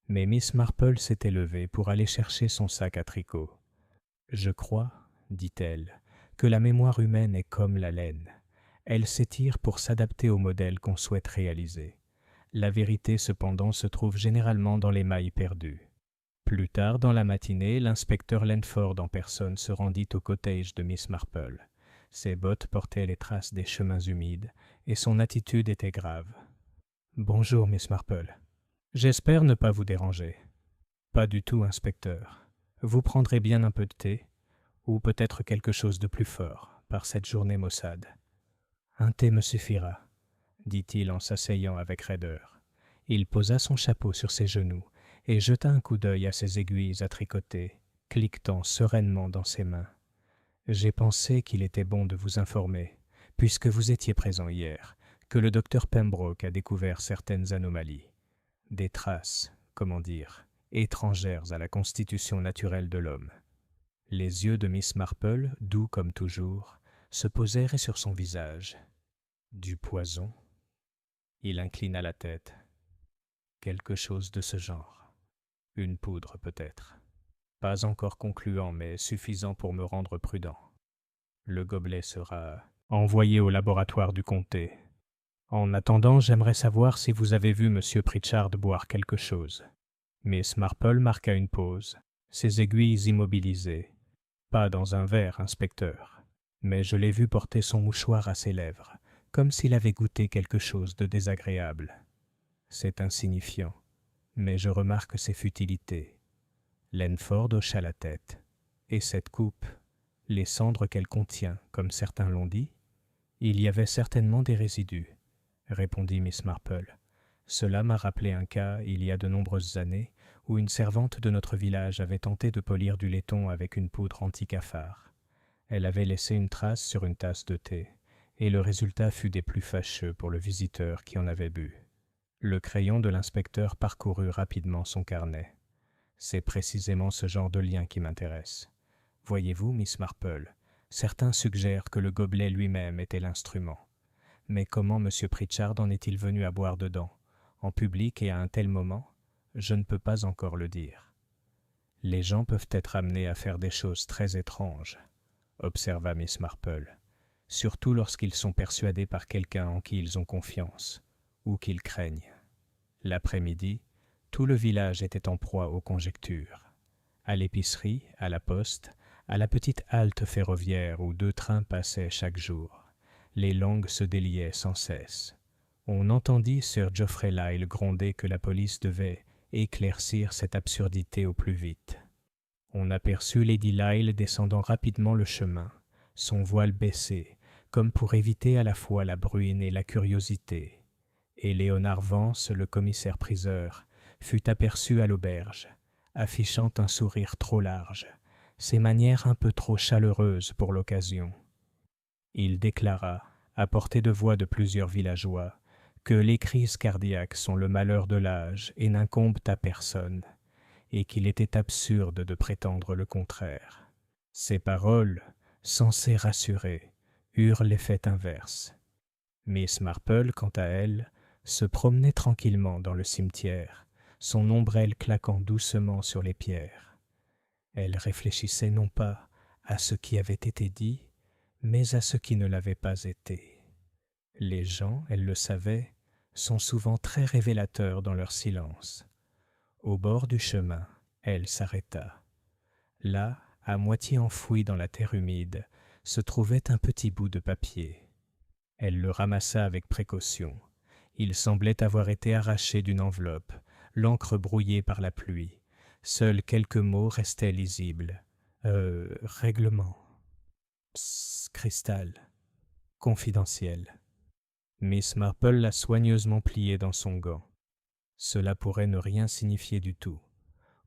Mais Miss Marple s'était levée pour aller chercher son sac à tricot. Je crois, dit-elle, que la mémoire humaine est comme la laine. Elle s'étire pour s'adapter au modèle qu'on souhaite réaliser. La vérité, cependant, se trouve généralement dans les mailles perdues. Plus tard dans la matinée, l'inspecteur Lenford en personne se rendit au cottage de Miss Marple. Ses bottes portaient les traces des chemins humides, et son attitude était grave. « Bonjour, Miss Marple. J'espère ne pas vous déranger. »« Pas du tout, inspecteur. Vous prendrez bien un peu de thé, ou peut-être quelque chose de plus fort, par cette journée maussade. »« Un thé me suffira, » dit-il en s'asseyant avec raideur. Il posa son chapeau sur ses genoux et jeta un coup d'œil à ses aiguilles à tricoter, cliquetant sereinement dans ses mains. « J'ai pensé qu'il était bon de vous informer, puisque vous étiez présent hier, que le docteur Pembroke a découvert certaines anomalies. Des traces, comment dire, étrangères à la constitution naturelle de l'homme. » Les yeux de Miss Marple, doux comme toujours, se posèrent sur son visage. « Du poison ?» Il inclina la tête. « Quelque chose de ce genre. Une poudre peut-être. Pas encore concluant, mais suffisant pour me rendre prudent. Le gobelet sera envoyé au laboratoire du comté. En attendant, j'aimerais savoir si vous avez vu M. Pritchard boire quelque chose. » Miss Marple marqua une pause, ses aiguilles immobilisées. « Pas dans un verre, inspecteur, mais je l'ai vu porter son mouchoir à ses lèvres, comme s'il avait goûté quelque chose de désagréable. C'est insignifiant, mais je remarque ses futilités. Lenford hocha la tête. Et cette coupe, les cendres qu'elle contient, comme certains l'ont dit? Il y avait certainement des résidus, répondit Miss Marple. Cela m'a rappelé un cas, il y a de nombreuses années, où une servante de notre village avait tenté de polir du laiton avec une poudre anti-cafard. Elle avait laissé une trace sur une tasse de thé, et le résultat fut des plus fâcheux pour le visiteur qui en avait bu. Le crayon de l'inspecteur parcourut rapidement son carnet. C'est précisément ce genre de lien qui m'intéresse. Voyez-vous, Miss Marple, certains suggèrent que le gobelet lui-même était l'instrument. Mais comment M. Pritchard en est-il venu à boire dedans, en public et à un tel moment? Je ne peux pas encore le dire. Les gens peuvent être amenés à faire des choses très étranges, observa Miss Marple, surtout lorsqu'ils sont persuadés par quelqu'un en qui ils ont confiance, ou qu'ils craignent. L'après-midi, tout le village était en proie aux conjectures. À l'épicerie, à la poste, à la petite halte ferroviaire où 2 trains passaient chaque jour, les langues se déliaient sans cesse. On entendit Sir Geoffrey Lyle gronder que la police devait éclaircir cette absurdité au plus vite. On aperçut Lady Lyle descendant rapidement le chemin, son voile baissé, comme pour éviter à la fois la bruine et la curiosité. Et Léonard Vance, le commissaire-priseur, fut aperçu à l'auberge, affichant un sourire trop large, ses manières un peu trop chaleureuses pour l'occasion. Il déclara, à portée de voix de plusieurs villageois, que les crises cardiaques sont le malheur de l'âge et n'incombent à personne, et qu'il était absurde de prétendre le contraire. Ces paroles, censées rassurer, eurent l'effet inverse. Miss Marple, quant à elle, se promenait tranquillement dans le cimetière, son ombrelle claquant doucement sur les pierres. Elle réfléchissait non pas à ce qui avait été dit, mais à ce qui ne l'avait pas été. Les gens, elle le savait, sont souvent très révélateurs dans leur silence. Au bord du chemin, elle s'arrêta. Là, à moitié enfoui dans la terre humide, se trouvait un petit bout de papier. Elle le ramassa avec précaution. Il semblait avoir été arraché d'une enveloppe, l'encre brouillée par la pluie. Seuls quelques mots restaient lisibles. Règlement. Psst, cristal. Confidentiel. Miss Marple l'a soigneusement plié dans son gant. Cela pourrait ne rien signifier du tout,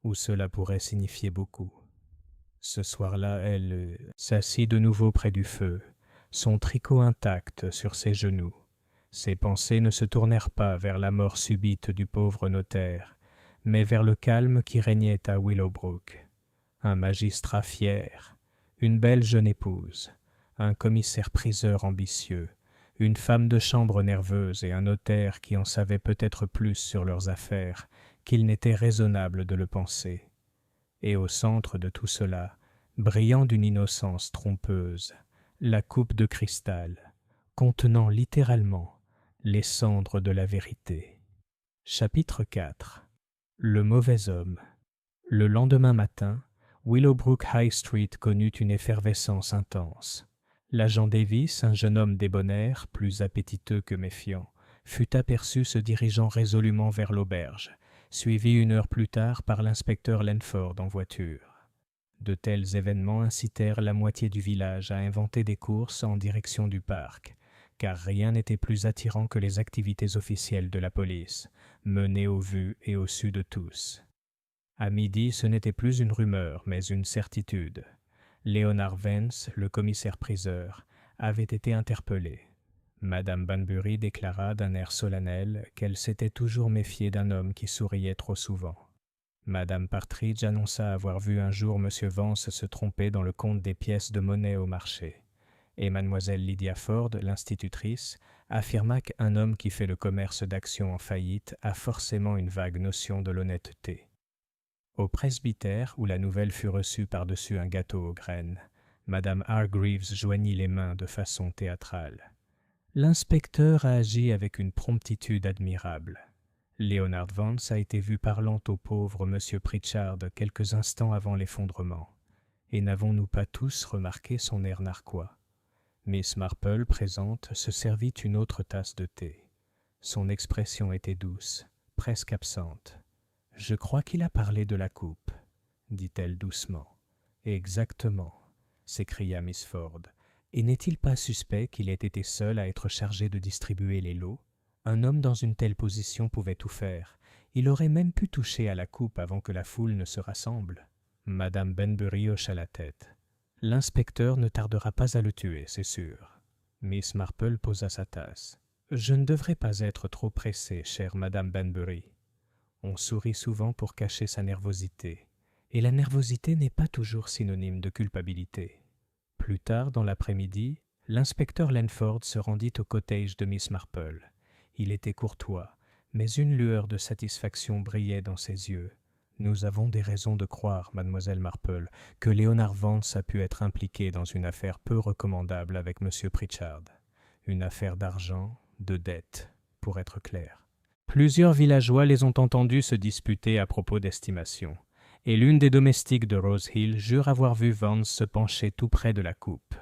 ou cela pourrait signifier beaucoup. Ce soir-là, elle s'assit de nouveau près du feu, son tricot intact sur ses genoux. Ses pensées ne se tournèrent pas vers la mort subite du pauvre notaire, mais vers le calme qui régnait à Willowbrook. Un magistrat fier, une belle jeune épouse, un commissaire-priseur ambitieux, une femme de chambre nerveuse et un notaire qui en savait peut-être plus sur leurs affaires qu'il n'était raisonnable de le penser. Et au centre de tout cela, brillant d'une innocence trompeuse, la coupe de cristal, contenant littéralement les cendres de la vérité. Chapitre 4. Le mauvais homme. Le lendemain matin, Willowbrook High Street connut une effervescence intense. L'agent Davis, un jeune homme débonnaire, plus appétiteux que méfiant, fut aperçu se dirigeant résolument vers l'auberge, suivi 1 heure plus tard par l'inspecteur Lenford en voiture. De tels événements incitèrent la moitié du village à inventer des courses en direction du parc, car rien n'était plus attirant que les activités officielles de la police, menées au vu et au su de tous. À midi, ce n'était plus une rumeur, mais une certitude. Léonard Vance, le commissaire-priseur, avait été interpellé. Madame Banbury déclara d'un air solennel qu'elle s'était toujours méfiée d'un homme qui souriait trop souvent. Madame Partridge annonça avoir vu un jour M. Vance se tromper dans le compte des pièces de monnaie au marché. Et mademoiselle Lydia Ford, l'institutrice, affirma qu'un homme qui fait le commerce d'actions en faillite a forcément une vague notion de l'honnêteté. Au presbytère, où la nouvelle fut reçue par-dessus un gâteau aux graines, Madame Hargreaves joignit les mains de façon théâtrale. L'inspecteur a agi avec une promptitude admirable. Léonard Vance a été vu parlant au pauvre M. Pritchard quelques instants avant l'effondrement. Et n'avons-nous pas tous remarqué son air narquois? Miss Marple, présente, se servit une autre tasse de thé. Son expression était douce, presque absente. « Je crois qu'il a parlé de la coupe, » dit-elle doucement. « Exactement, » s'écria Miss Ford. « Et n'est-il pas suspect qu'il ait été seul à être chargé de distribuer les lots? Un homme dans une telle position pouvait tout faire. Il aurait même pu toucher à la coupe avant que la foule ne se rassemble. » Madame Benbury hocha la tête. « L'inspecteur ne tardera pas à le tuer, c'est sûr. » Miss Marple posa sa tasse. « Je ne devrais pas être trop pressée, chère Madame Benbury. » On sourit souvent pour cacher sa nervosité, et la nervosité n'est pas toujours synonyme de culpabilité. Plus tard dans l'après-midi, l'inspecteur Lenford se rendit au cottage de Miss Marple. Il était courtois, mais une lueur de satisfaction brillait dans ses yeux. « Nous avons des raisons de croire, mademoiselle Marple, que Léonard Vance a pu être impliqué dans une affaire peu recommandable avec M. Pritchard. Une affaire d'argent, de dette, pour être clair. » Plusieurs villageois les ont entendus se disputer à propos d'estimation, et l'une des domestiques de Rose Hill jure avoir vu Vance se pencher tout près de la coupe.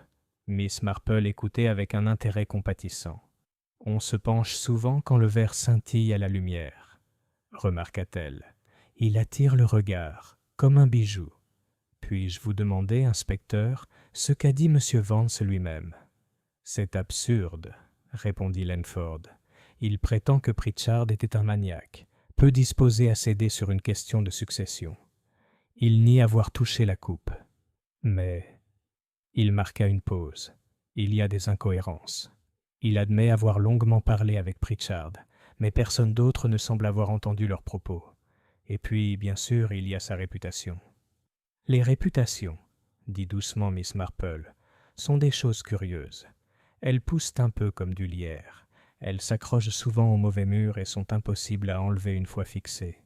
Miss Marple écoutait avec un intérêt compatissant. « On se penche souvent quand le verre scintille à la lumière, » remarqua-t-elle. « Il attire le regard, comme un bijou. Puis-je vous demander, inspecteur, ce qu'a dit M. Vance lui-même? »« C'est absurde, » répondit Lenford. « Il prétend que Pritchard était un maniaque, peu disposé à céder sur une question de succession. Il nie avoir touché la coupe. Mais... » Il marqua une pause. « Il y a des incohérences. Il admet avoir longuement parlé avec Pritchard, mais personne d'autre ne semble avoir entendu leurs propos. Et puis, bien sûr, il y a sa réputation. » « Les réputations, » dit doucement Miss Marple, « sont des choses curieuses. Elles poussent un peu comme du lierre. Elles s'accrochent souvent au mauvais mur et sont impossibles à enlever une fois fixées. »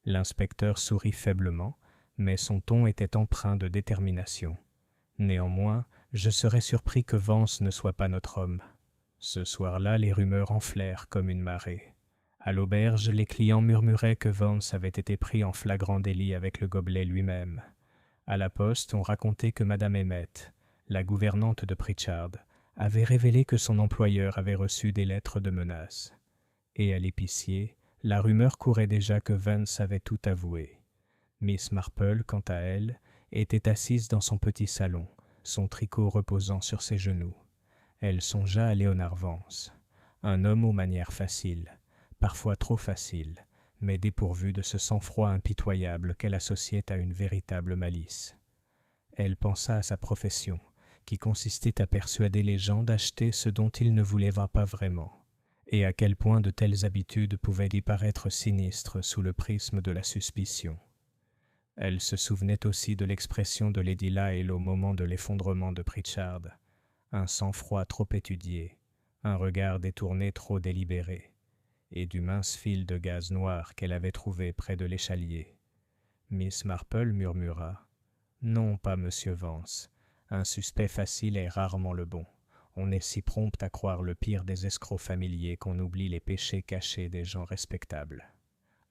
L'inspecteur sourit faiblement, mais son ton était empreint de détermination. « Néanmoins, je serais surpris que Vance ne soit pas notre homme. » Ce soir-là, les rumeurs enflèrent comme une marée. À l'auberge, les clients murmuraient que Vance avait été pris en flagrant délit avec le gobelet lui-même. À la poste, on racontait que Madame Emmett, la gouvernante de Pritchard, avait révélé que son employeur avait reçu des lettres de menaces. Et à l'épicier, la rumeur courait déjà que Vance avait tout avoué. Miss Marple, quant à elle, était assise dans son petit salon, son tricot reposant sur ses genoux. Elle songea à Léonard Vance, un homme aux manières faciles, parfois trop faciles, mais dépourvu de ce sang-froid impitoyable qu'elle associait à une véritable malice. Elle pensa à sa profession, qui consistait à persuader les gens d'acheter ce dont ils ne voulaient pas vraiment, et à quel point de telles habitudes pouvaient lui paraître sinistres sous le prisme de la suspicion. Elle se souvenait aussi de l'expression de Lady Lyle au moment de l'effondrement de Pritchard, un sang-froid trop étudié, un regard détourné trop délibéré, et du mince fil de gaz noir qu'elle avait trouvé près de l'échalier. Miss Marple murmura « Non, pas Monsieur Vance. Un suspect facile est rarement le bon. On est si prompt à croire le pire des escrocs familiers qu'on oublie les péchés cachés des gens respectables. »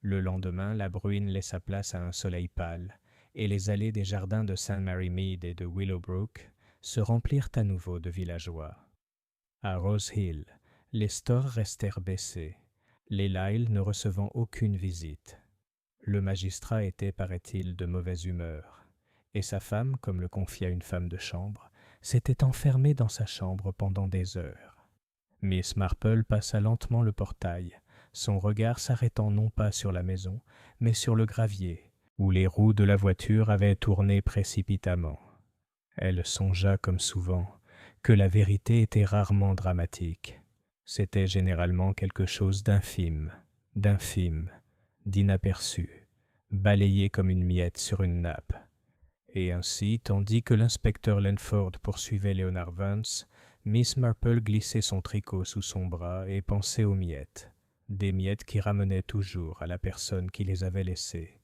Le lendemain, la bruine laissa place à un soleil pâle, et les allées des jardins de St. Mary Mead et de Willowbrook se remplirent à nouveau de villageois. À Rose Hill, les stores restèrent baissés, les Lyle ne recevant aucune visite. Le magistrat était, paraît-il, de mauvaise humeur, et sa femme, comme le confia une femme de chambre, s'était enfermée dans sa chambre pendant des heures. Miss Marple passa lentement le portail, son regard s'arrêtant non pas sur la maison, mais sur le gravier, où les roues de la voiture avaient tourné précipitamment. Elle songea, comme souvent, que la vérité était rarement dramatique. C'était généralement quelque chose d'infime, d'inaperçu, balayé comme une miette sur une nappe. Et ainsi, tandis que l'inspecteur Lenford poursuivait Léonard Vance, Miss Marple glissait son tricot sous son bras et pensait aux miettes, des miettes qui ramenaient toujours à la personne qui les avait laissées.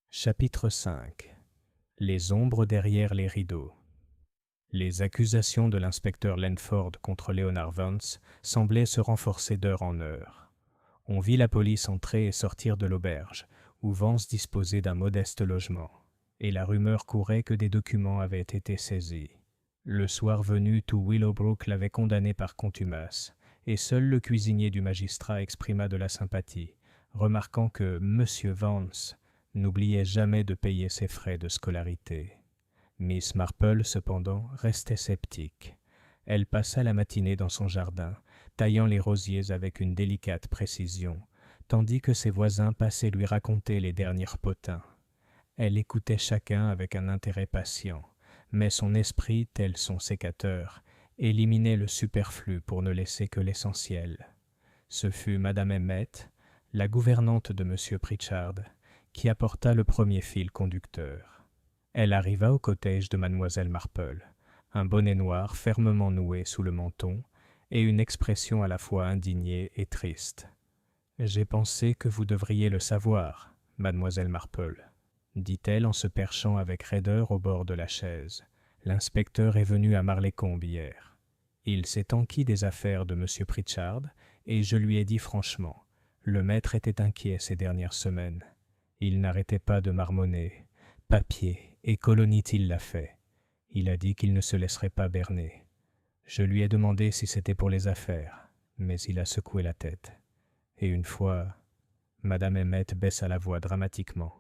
Chapitre 5. Les ombres derrière les rideaux. Les accusations de l'inspecteur Lenford contre Léonard Vance semblaient se renforcer d'heure en heure. On vit la police entrer et sortir de l'auberge, où Vance disposait d'un modeste logement, et la rumeur courait que des documents avaient été saisis. Le soir venu, tout Willowbrook l'avait condamné par contumace, et seul le cuisinier du magistrat exprima de la sympathie, remarquant que M. Vance n'oubliait jamais de payer ses frais de scolarité. Miss Marple, cependant, restait sceptique. Elle passa la matinée dans son jardin, taillant les rosiers avec une délicate précision, tandis que ses voisins passaient lui raconter les derniers potins. Elle écoutait chacun avec un intérêt patient, mais son esprit, tel son sécateur, éliminait le superflu pour ne laisser que l'essentiel. Ce fut Madame Emmett, la gouvernante de M. Pritchard, qui apporta le premier fil conducteur. Elle arriva au cottage de Mademoiselle Marple, un bonnet noir fermement noué sous le menton et une expression à la fois indignée et triste. « J'ai pensé que vous devriez le savoir, Mademoiselle Marple, » dit-elle en se perchant avec raideur au bord de la chaise. « L'inspecteur est venu à Marlécombe hier. Il s'est enquis des affaires de M. Pritchard et je lui ai dit franchement, le maître était inquiet ces dernières semaines. Il n'arrêtait pas de marmonner. Papier et colonne-t-il l'a fait. Il a dit qu'il ne se laisserait pas berner. Je lui ai demandé si c'était pour les affaires, mais il a secoué la tête. Et une fois, Madame Emmett baissa la voix dramatiquement.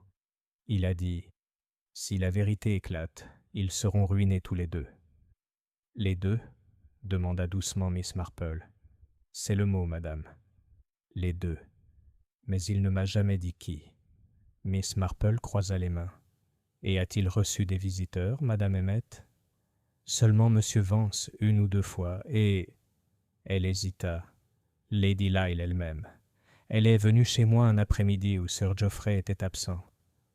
Il a dit « Si la vérité éclate, ils seront ruinés tous les deux. » « Les deux ?» demanda doucement Miss Marple. « C'est le mot, madame. »« Les deux. Mais il ne m'a jamais dit qui. » Miss Marple croisa les mains. « Et a-t-il reçu des visiteurs, Madame Emmett ?»« Seulement Monsieur Vance, une ou deux fois, et... » Elle hésita. « Lady Lyle elle-même. Elle est venue chez moi un après-midi où Sir Geoffrey était absent.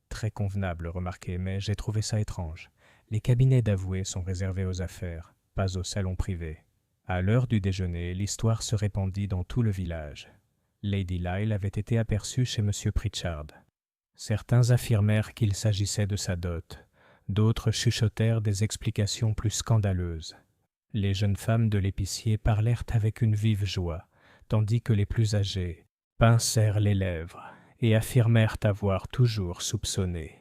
Très convenable, remarquez, mais j'ai trouvé ça étrange. Les cabinets d'avoués sont réservés aux affaires, pas aux salons privés. » À l'heure du déjeuner, l'histoire se répandit dans tout le village. Lady Lyle avait été aperçue chez M. Pritchard. Certains affirmèrent qu'il s'agissait de sa dot, d'autres chuchotèrent des explications plus scandaleuses. Les jeunes femmes de l'épicier parlèrent avec une vive joie, tandis que les plus âgées pincèrent les lèvres et affirmèrent avoir toujours soupçonné.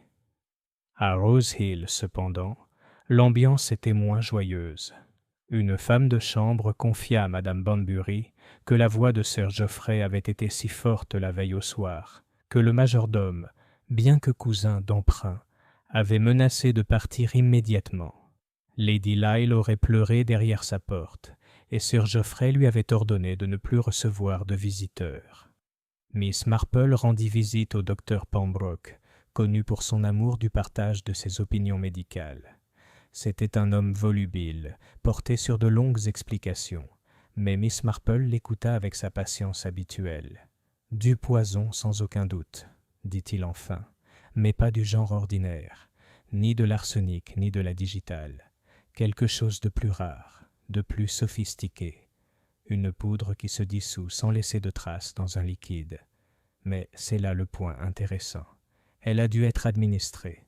À Rose Hill, cependant, l'ambiance était moins joyeuse. Une femme de chambre confia à Madame Banbury que la voix de Sir Geoffrey avait été si forte la veille au soir, que le majordome, bien que cousin d'emprunt, avait menacé de partir immédiatement. Lady Lyle aurait pleuré derrière sa porte, et Sir Geoffrey lui avait ordonné de ne plus recevoir de visiteurs. Miss Marple rendit visite au docteur Pembroke, connu pour son amour du partage de ses opinions médicales. C'était un homme volubile, porté sur de longues explications, mais Miss Marple l'écouta avec sa patience habituelle. « Du poison sans aucun doute, » dit-il enfin, « mais pas du genre ordinaire, ni de l'arsenic, ni de la digitale. Quelque chose de plus rare, de plus sophistiqué. Une poudre qui se dissout sans laisser de traces dans un liquide. Mais c'est là le point intéressant. Elle a dû être administrée.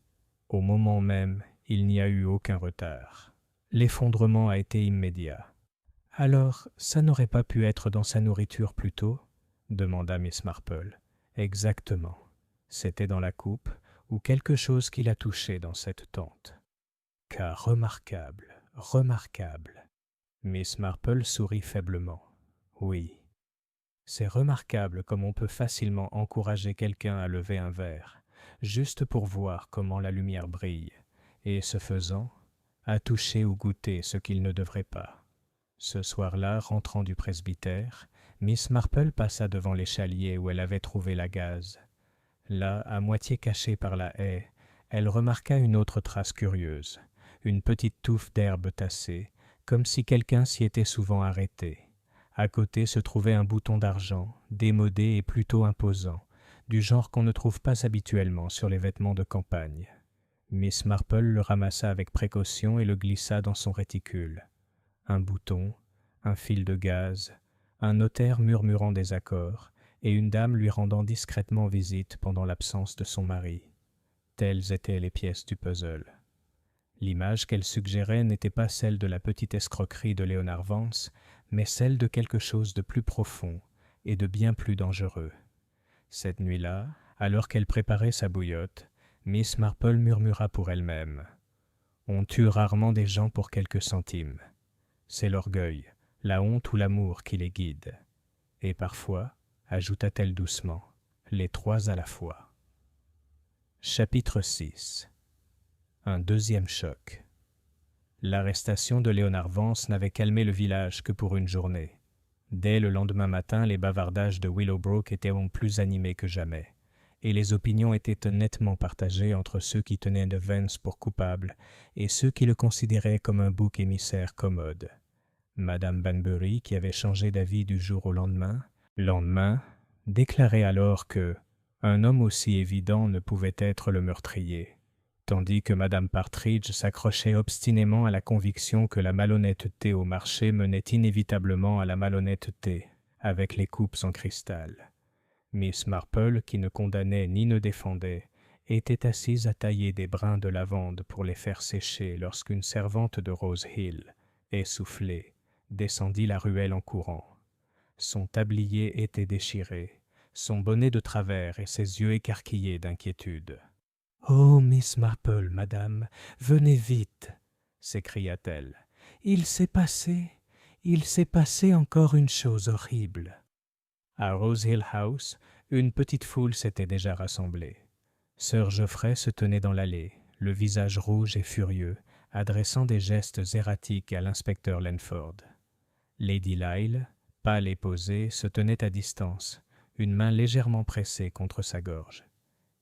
Au moment même, il n'y a eu aucun retard. L'effondrement a été immédiat. « Alors, ça n'aurait pas pu être dans sa nourriture plus tôt ?» demanda Miss Marple. « Exactement. C'était dans la coupe ou quelque chose qui l'a touché dans cette tente. »« Cas remarquable, remarquable. » Miss Marple sourit faiblement. « Oui. C'est remarquable comme on peut facilement encourager quelqu'un à lever un verre, juste pour voir comment la lumière brille, et ce faisant, à toucher ou goûter ce qu'il ne devrait pas. » Ce soir-là, rentrant du presbytère, Miss Marple passa devant l'échalier où elle avait trouvé la gaze. Là, à moitié cachée par la haie, elle remarqua une autre trace curieuse, une petite touffe d'herbe tassée, comme si quelqu'un s'y était souvent arrêté. À côté se trouvait un bouton d'argent, démodé et plutôt imposant, du genre qu'on ne trouve pas habituellement sur les vêtements de campagne. Miss Marple le ramassa avec précaution et le glissa dans son réticule. Un bouton, un fil de gaz, un notaire murmurant des accords et une dame lui rendant discrètement visite pendant l'absence de son mari. Telles étaient les pièces du puzzle. L'image qu'elle suggérait n'était pas celle de la petite escroquerie de Léonard Vance, mais celle de quelque chose de plus profond et de bien plus dangereux. Cette nuit-là, alors qu'elle préparait sa bouillotte, Miss Marple murmura pour elle-même. « On tue rarement des gens pour quelques centimes. C'est l'orgueil, la honte ou l'amour qui les guide. Et parfois, ajouta-t-elle doucement, les trois à la fois. Chapitre 6. Un deuxième choc. L'arrestation de Léonard Vance n'avait calmé le village que pour une journée. Dès le lendemain matin, les bavardages de Willowbrook étaient plus animés que jamais, et les opinions étaient nettement partagées entre ceux qui tenaient de Vance pour coupable et ceux qui le considéraient comme un bouc émissaire commode. Madame Banbury, qui avait changé d'avis du jour au lendemain, déclarait alors que un homme aussi évident ne pouvait être le meurtrier, tandis que Madame Partridge s'accrochait obstinément à la conviction que la malhonnêteté au marché menait inévitablement à la malhonnêteté avec les coupes en cristal. Miss Marple, qui ne condamnait ni ne défendait, était assise à tailler des brins de lavande pour les faire sécher lorsqu'une servante de Rose Hill, essoufflée, descendit la ruelle en courant. Son tablier était déchiré, son bonnet de travers et ses yeux écarquillés d'inquiétude. « Oh, Miss Marple, madame, venez vite !» s'écria-t-elle. « Il s'est passé encore une chose horrible. » À Rose Hill House, une petite foule s'était déjà rassemblée. Sir Geoffrey se tenait dans l'allée, le visage rouge et furieux, adressant des gestes erratiques à l'inspecteur Lenford. Lady Lyle, pâle et posée, se tenait à distance, une main légèrement pressée contre sa gorge.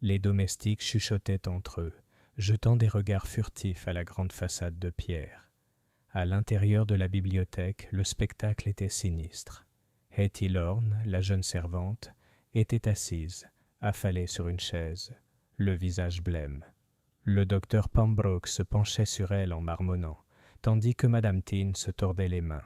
Les domestiques chuchotaient entre eux, jetant des regards furtifs à la grande façade de pierre. À l'intérieur de la bibliothèque, le spectacle était sinistre. Hetty Lorne, la jeune servante, était assise, affalée sur une chaise, le visage blême. Le docteur Pembroke se penchait sur elle en marmonnant, tandis que Madame Tin se tordait les mains.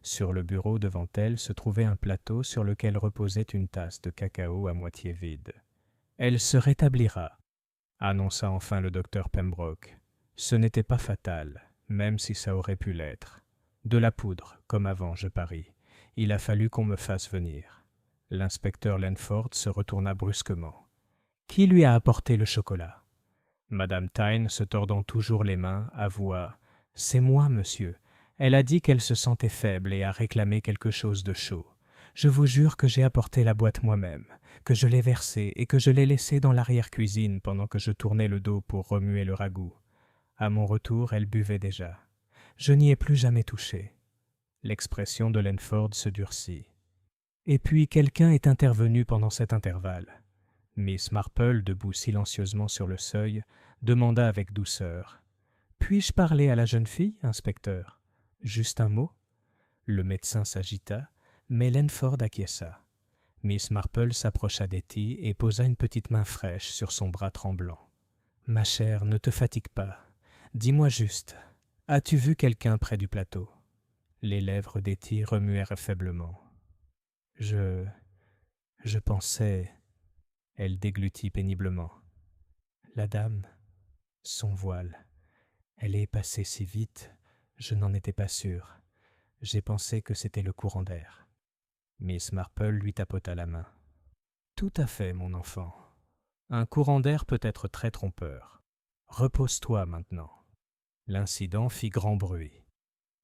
Sur le bureau devant elle se trouvait un plateau sur lequel reposait une tasse de cacao à moitié vide. « Elle se rétablira », annonça enfin le docteur Pembroke. « Ce n'était pas fatal, même si ça aurait pu l'être. De la poudre, comme avant, je parie. Il a fallu qu'on me fasse venir. » L'inspecteur Lenford se retourna brusquement. « Qui lui a apporté le chocolat ?» Madame Tyne, se tordant toujours les mains, avoua « C'est moi, monsieur. Elle a dit qu'elle se sentait faible et a réclamé quelque chose de chaud. Je vous jure que j'ai apporté la boîte moi-même, que je l'ai versée et que je l'ai laissée dans l'arrière-cuisine pendant que je tournais le dos pour remuer le ragoût. À mon retour, elle buvait déjà. Je n'y ai plus jamais touché. » L'expression de Lenford se durcit. « Et puis quelqu'un est intervenu pendant cet intervalle. » Miss Marple, debout silencieusement sur le seuil, demanda avec douceur. « Puis-je parler à la jeune fille, inspecteur ? Juste un mot ?» Le médecin s'agita, mais Lenford acquiesça. Miss Marple s'approcha d'Hetty et posa une petite main fraîche sur son bras tremblant. « Ma chère, ne te fatigue pas. Dis-moi juste, as-tu vu quelqu'un près du plateau ?» Les lèvres d'Hetty remuèrent faiblement. « Je pensais... » Elle déglutit péniblement. « La dame, son voile. Elle est passée si vite, je n'en étais pas sûr. J'ai pensé que c'était le courant d'air. » Miss Marple lui tapota la main. « Tout à fait, mon enfant. Un courant d'air peut être très trompeur. Repose-toi maintenant. » L'incident fit grand bruit.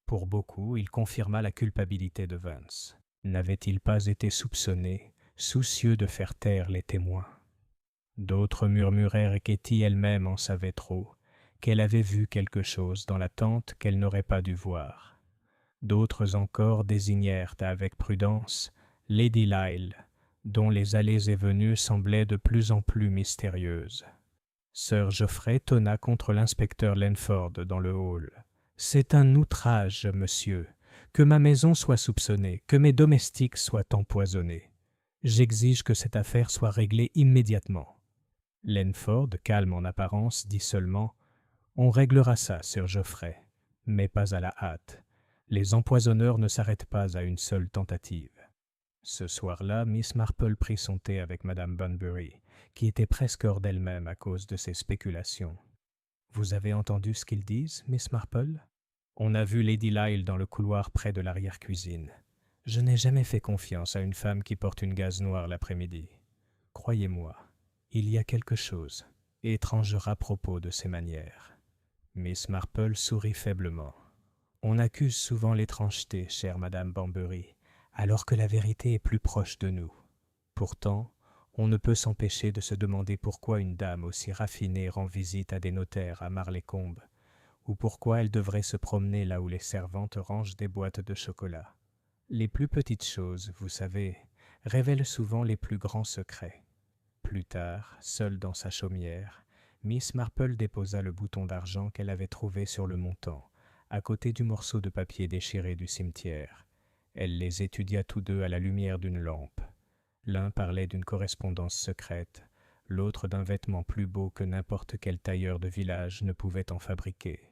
Pour beaucoup, il confirma la culpabilité de Vance. N'avait-il pas été soupçonné, soucieux de faire taire les témoins? D'autres murmurèrent qu'Hetty elle-même en savait trop, qu'elle avait vu quelque chose dans la tente qu'elle n'aurait pas dû voir. D'autres encore désignèrent avec prudence Lady Lyle, dont les allées et venues semblaient de plus en plus mystérieuses. Sir Geoffrey tonna contre l'inspecteur Lenford dans le hall. « C'est un outrage, monsieur, que ma maison soit soupçonnée, que mes domestiques soient empoisonnés. J'exige que cette affaire soit réglée immédiatement. » Lenford, calme en apparence, dit seulement « On réglera ça, Sir Geoffrey, mais pas à la hâte. Les empoisonneurs ne s'arrêtent pas à une seule tentative. » Ce soir-là, Miss Marple prit son thé avec Madame Bunbury, qui était presque hors d'elle-même à cause de ses spéculations. « Vous avez entendu ce qu'ils disent, Miss Marple ? On a vu Lady Lyle dans le couloir près de l'arrière-cuisine. Je n'ai jamais fait confiance à une femme qui porte une gaze noire l'après-midi. Croyez-moi, il y a quelque chose étrange à propos de ses manières. » Miss Marple sourit faiblement. On accuse souvent l'étrangeté, chère Madame Banbury, alors que la vérité est plus proche de nous. Pourtant, on ne peut s'empêcher de se demander pourquoi une dame aussi raffinée rend visite à des notaires à Marlécombe, ou pourquoi elle devrait se promener là où les servantes rangent des boîtes de chocolat. Les plus petites choses, vous savez, révèlent souvent les plus grands secrets. Plus tard, seule dans sa chaumière, Miss Marple déposa le bouton d'argent qu'elle avait trouvé sur le montant, à côté du morceau de papier déchiré du cimetière. Elle les étudia tous deux à la lumière d'une lampe. L'un parlait d'une correspondance secrète, l'autre d'un vêtement plus beau que n'importe quel tailleur de village ne pouvait en fabriquer.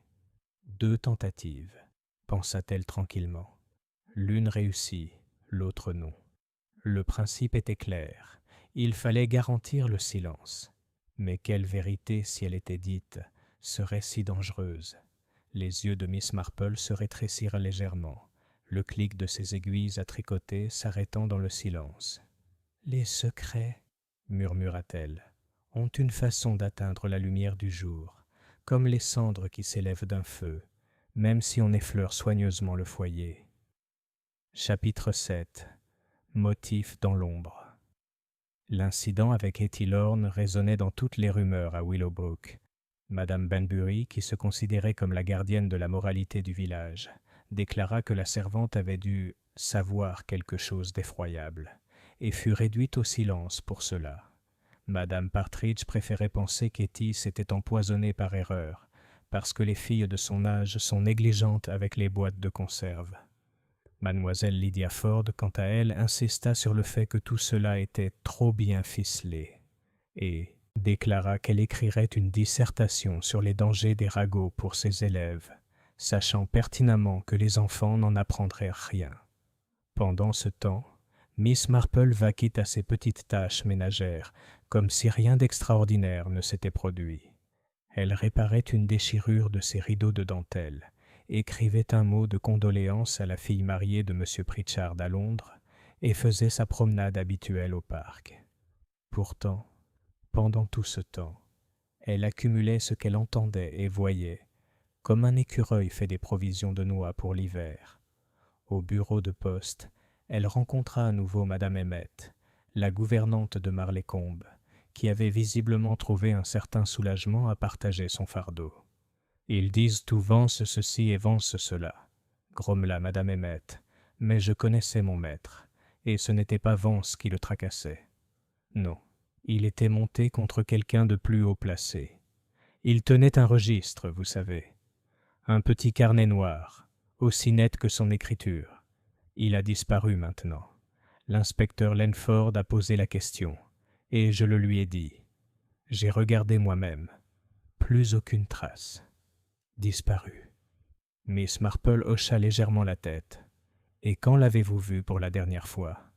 2 tentatives, pensa-t-elle tranquillement. L'une réussit, l'autre non. Le principe était clair. Il fallait garantir le silence. Mais quelle vérité, si elle était dite, serait si dangereuse? Les yeux de Miss Marple se rétrécirent légèrement, le clic de ses aiguilles à tricoter s'arrêtant dans le silence. « Les secrets, murmura-t-elle, ont une façon d'atteindre la lumière du jour, comme les cendres qui s'élèvent d'un feu, même si on effleure soigneusement le foyer. » Chapitre 7. Motif dans l'ombre. L'incident avec Hetty Lorne résonnait dans toutes les rumeurs à Willowbrook. Madame Banbury, qui se considérait comme la gardienne de la moralité du village, déclara que la servante avait dû savoir quelque chose d'effroyable, et fut réduite au silence pour cela. Madame Partridge préférait penser qu'Hetty s'était empoisonnée par erreur, parce que les filles de son âge sont négligentes avec les boîtes de conserve. Mademoiselle Lydia Ford, quant à elle, insista sur le fait que tout cela était trop bien ficelé, et déclara qu'elle écrirait une dissertation sur les dangers des ragots pour ses élèves, sachant pertinemment que les enfants n'en apprendraient rien. Pendant ce temps, Miss Marple vaquait à ses petites tâches ménagères, comme si rien d'extraordinaire ne s'était produit. Elle réparait une déchirure de ses rideaux de dentelle, écrivait un mot de condoléance à la fille mariée de M. Pritchard à Londres et faisait sa promenade habituelle au parc. Pourtant, pendant tout ce temps, elle accumulait ce qu'elle entendait et voyait, comme un écureuil fait des provisions de noix pour l'hiver. Au bureau de poste, elle rencontra à nouveau Madame Emmett, la gouvernante de Marlécombe, qui avait visiblement trouvé un certain soulagement à partager son fardeau. « Ils disent tout Vance ceci et Vance cela », grommela Madame Emmett, mais je connaissais mon maître, et ce n'était pas Vance qui le tracassait. Non, il était monté contre quelqu'un de plus haut placé. Il tenait un registre, vous savez, un petit carnet noir, aussi net que son écriture. Il a disparu maintenant. L'inspecteur Lenford a posé la question, et je le lui ai dit. J'ai regardé moi-même. Plus aucune trace. Disparu. Miss Marple hocha légèrement la tête. Et quand l'avez-vous vu pour la dernière fois?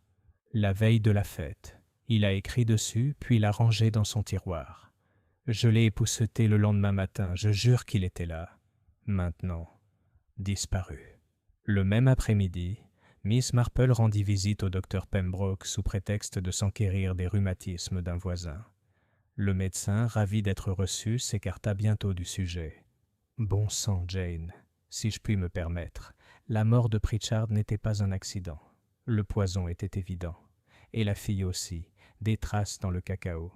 La veille de la fête. Il a écrit dessus, puis l'a rangé dans son tiroir. Je l'ai épousseté le lendemain matin, je jure qu'il était là. Maintenant, disparu. Le même après-midi, Miss Marple rendit visite au docteur Pembroke sous prétexte de s'enquérir des rhumatismes d'un voisin. Le médecin, ravi d'être reçu, s'écarta bientôt du sujet. « Bon sang, Jane, si je puis me permettre, la mort de Pritchard n'était pas un accident. Le poison était évident. Et la fille aussi, des traces dans le cacao.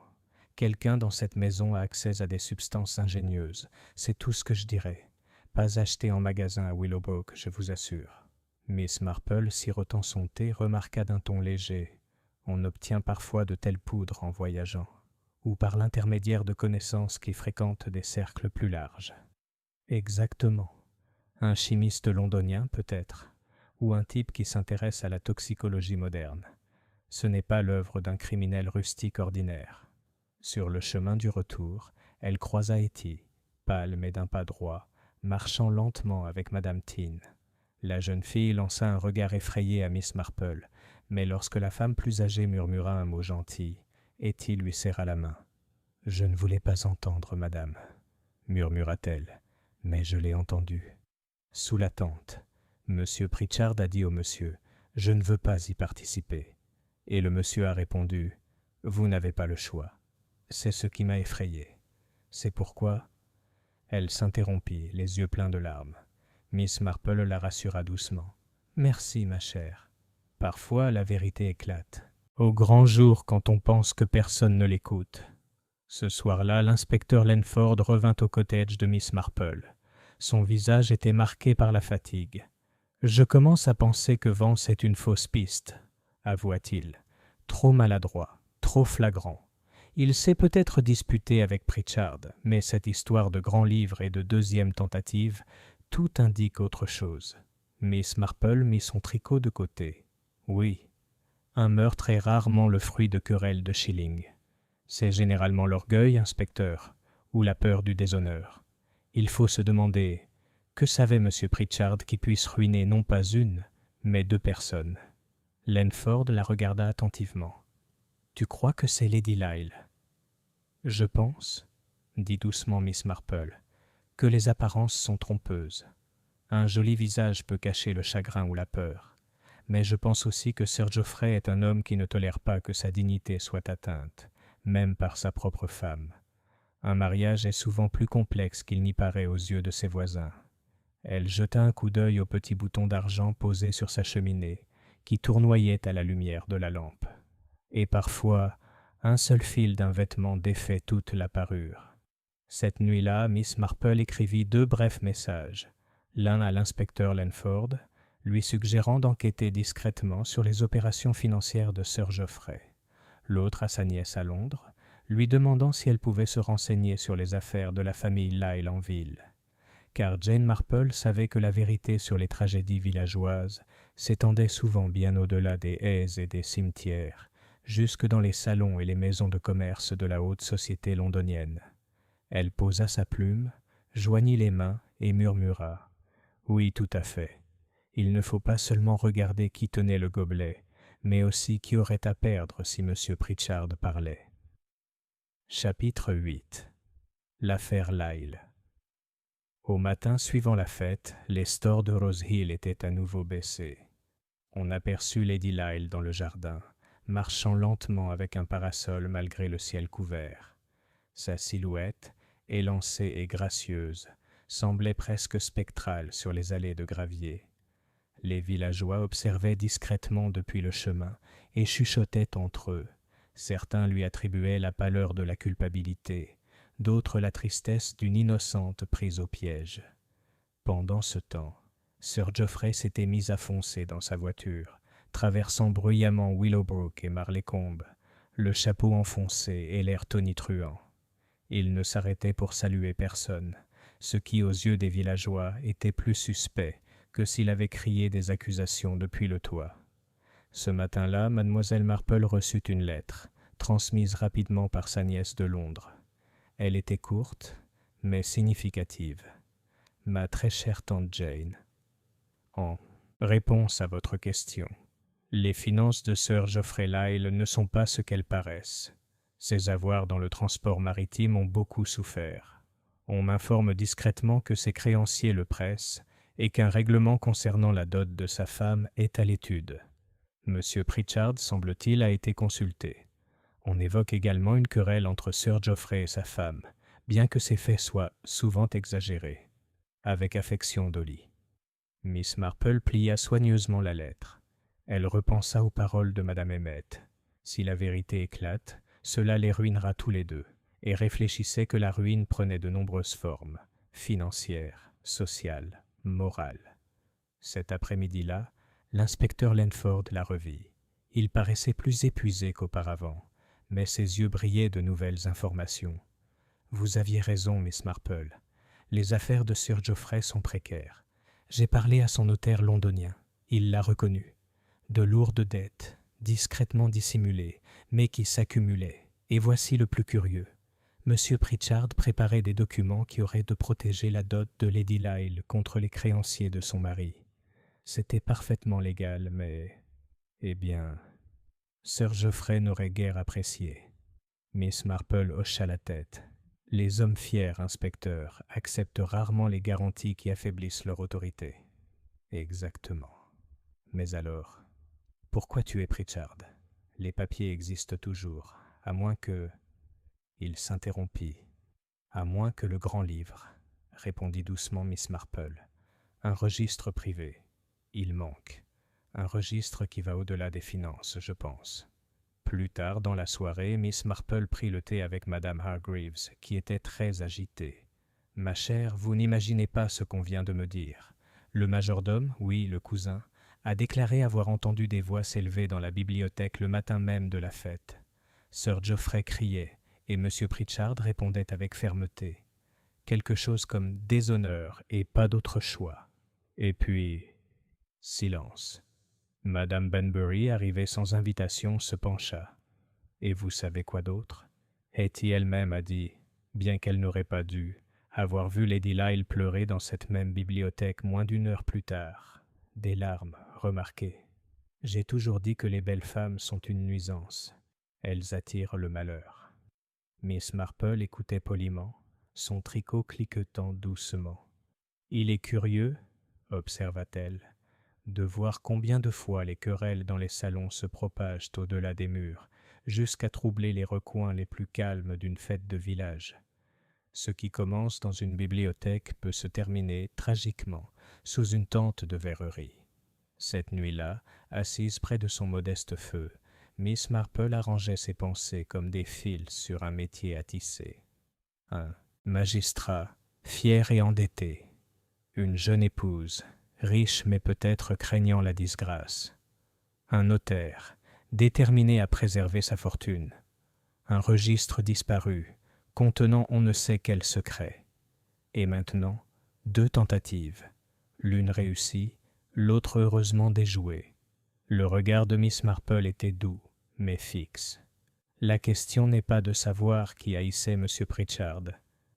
Quelqu'un dans cette maison a accès à des substances ingénieuses, c'est tout ce que je dirais. Pas acheté en magasin à Willowbrook, je vous assure. » Miss Marple, sirotant son thé, remarqua d'un ton léger. On obtient parfois de telles poudres en voyageant, ou par l'intermédiaire de connaissances qui fréquentent des cercles plus larges. Exactement. Un chimiste londonien, peut-être, ou un type qui s'intéresse à la toxicologie moderne. Ce n'est pas l'œuvre d'un criminel rustique ordinaire. Sur le chemin du retour, elle croisa Hetty, pâle mais d'un pas droit, marchant lentement avec Madame Tin. La jeune fille lança un regard effrayé à Miss Marple, mais lorsque la femme plus âgée murmura un mot gentil, Hetty lui serra la main. « Je ne voulais pas entendre, madame, » murmura-t-elle, « mais je l'ai entendu. » Sous la tente, Monsieur Pritchard a dit au monsieur « Je ne veux pas y participer. » Et le monsieur a répondu « Vous n'avez pas le choix. » C'est ce qui m'a effrayé. C'est pourquoi Elle s'interrompit, les yeux pleins de larmes. Miss Marple la rassura doucement. « Merci, ma chère. Parfois, la vérité éclate. Au grand jour, quand on pense que personne ne l'écoute. » Ce soir-là, l'inspecteur Lenford revint au cottage de Miss Marple. Son visage était marqué par la fatigue. « Je commence à penser que Vance est une fausse piste, » avoua-t-il. « Trop maladroit, trop flagrant. Il s'est peut-être disputé avec Pritchard, mais cette histoire de grand livre et de deuxième tentative, tout indique autre chose. » Miss Marple mit son tricot de côté. « Oui, un meurtre est rarement le fruit de querelles de shilling. C'est généralement l'orgueil, inspecteur, ou la peur du déshonneur. Il faut se demander, que savait M. Pritchard qui puisse ruiner non pas une, mais deux personnes ?» Lenford la regarda attentivement. « Tu crois que c'est Lady Lyle ?»« Je pense, » dit doucement Miss Marple, « que les apparences sont trompeuses. Un joli visage peut cacher le chagrin ou la peur. Mais je pense aussi que Sir Geoffrey est un homme qui ne tolère pas que sa dignité soit atteinte, même par sa propre femme. Un mariage est souvent plus complexe qu'il n'y paraît aux yeux de ses voisins. » Elle jeta un coup d'œil au petit bouton d'argent posé sur sa cheminée, qui tournoyait à la lumière de la lampe. Et parfois, un seul fil d'un vêtement défait toute la parure. Cette nuit-là, Miss Marple écrivit 2 brefs messages, l'un à l'inspecteur Lenford, lui suggérant d'enquêter discrètement sur les opérations financières de Sir Geoffrey, l'autre à sa nièce à Londres, lui demandant si elle pouvait se renseigner sur les affaires de la famille Lyle en ville. Car Jane Marple savait que la vérité sur les tragédies villageoises s'étendait souvent bien au-delà des haies et des cimetières, jusque dans les salons et les maisons de commerce de la haute société londonienne. Elle posa sa plume, joignit les mains et murmura « Oui, tout à fait. Il ne faut pas seulement regarder qui tenait le gobelet, mais aussi qui aurait à perdre si M. Pritchard parlait. » Chapitre 8. L'affaire Lyle. Au matin suivant la fête, les stores de Rose Hill étaient à nouveau baissés. On aperçut Lady Lyle dans le jardin, marchant lentement avec un parasol malgré le ciel couvert. Sa silhouette, élancée et gracieuse, semblait presque spectrale sur les allées de gravier. Les villageois observaient discrètement depuis le chemin et chuchotaient entre eux. Certains lui attribuaient la pâleur de la culpabilité, d'autres la tristesse d'une innocente prise au piège. Pendant ce temps, Sir Geoffrey s'était mis à foncer dans sa voiture, traversant bruyamment Willowbrook et Marleycombe, le chapeau enfoncé et l'air tonitruant. Il ne s'arrêtait pour saluer personne, ce qui aux yeux des villageois était plus suspect que s'il avait crié des accusations depuis le toit. Ce matin-là, mademoiselle Marple reçut une lettre, transmise rapidement par sa nièce de Londres. Elle était courte, mais significative. « Ma très chère tante Jane, en réponse à votre question, les finances de Sir Geoffrey Lyle ne sont pas ce qu'elles paraissent. Ses avoirs dans le transport maritime ont beaucoup souffert. On m'informe discrètement que ses créanciers le pressent et qu'un règlement concernant la dot de sa femme est à l'étude. Monsieur Pritchard, semble-t-il, a été consulté. On évoque également une querelle entre Sir Geoffrey et sa femme, bien que ces faits soient souvent exagérés. Avec affection, Dolly. » Miss Marple plia soigneusement la lettre. Elle repensa aux paroles de Madame Emmett. Si la vérité éclate, cela les ruinera tous les deux, et réfléchissait que la ruine prenait de nombreuses formes, financières, sociales, morales. Cet après-midi-là, l'inspecteur Lenford la revit. Il paraissait plus épuisé qu'auparavant, mais ses yeux brillaient de nouvelles informations. « Vous aviez raison, Miss Marple. Les affaires de Sir Geoffrey sont précaires. J'ai parlé à son notaire londonien. Il l'a reconnu. De lourdes dettes, discrètement dissimulées, mais qui s'accumulaient. Et voici le plus curieux. Monsieur Pritchard préparait des documents qui auraient de protéger la dot de Lady Lyle contre les créanciers de son mari. C'était parfaitement légal, mais... Eh bien... Sir Geoffrey n'aurait guère apprécié. » Miss Marple hocha la tête. « Les hommes fiers, inspecteur, acceptent rarement les garanties qui affaiblissent leur autorité. » « Exactement. Mais alors, pourquoi tuer Pritchard? Les papiers existent toujours, à moins que... » Il s'interrompit. « À moins que le grand livre... » répondit doucement Miss Marple. « Un registre privé. Il manque. Un registre qui va au-delà des finances, je pense. » Plus tard dans la soirée, Miss Marple prit le thé avec Madame Hargreaves, qui était très agitée. « Ma chère, vous n'imaginez pas ce qu'on vient de me dire. Le majordome, oui, le cousin, a déclaré avoir entendu des voix s'élever dans la bibliothèque le matin même de la fête. Sir Geoffrey criait, et M. Pritchard répondait avec fermeté. Quelque chose comme déshonneur et pas d'autre choix. Et puis, silence. Madame Banbury, arrivée sans invitation, se pencha. Et vous savez quoi d'autre? Hetty elle-même a dit, bien qu'elle n'aurait pas dû, avoir vu Lady Lyle pleurer dans cette même bibliothèque moins d'une heure plus tard. Des larmes, remarquez. J'ai toujours dit que les belles femmes sont une nuisance. Elles attirent le malheur. Miss Marple écoutait poliment, son tricot cliquetant doucement. « Il est curieux, observa-t-elle, de voir combien de fois les querelles dans les salons se propagent au-delà des murs, jusqu'à troubler les recoins les plus calmes d'une fête de village. Ce qui commence dans une bibliothèque peut se terminer tragiquement sous une tente de verrerie. » Cette nuit-là, assise près de son modeste feu, Miss Marple arrangeait ses pensées comme des fils sur un métier à tisser. Un magistrat, fier et endetté. Une jeune épouse, riche mais peut-être craignant la disgrâce. Un notaire, déterminé à préserver sa fortune. Un registre disparu, contenant on ne sait quel secret. Et maintenant, 2 tentatives. L'une réussie, l'autre heureusement déjouée. Le regard de Miss Marple était doux, mais fixe. « La question n'est pas de savoir qui haïssait M. Pritchard, »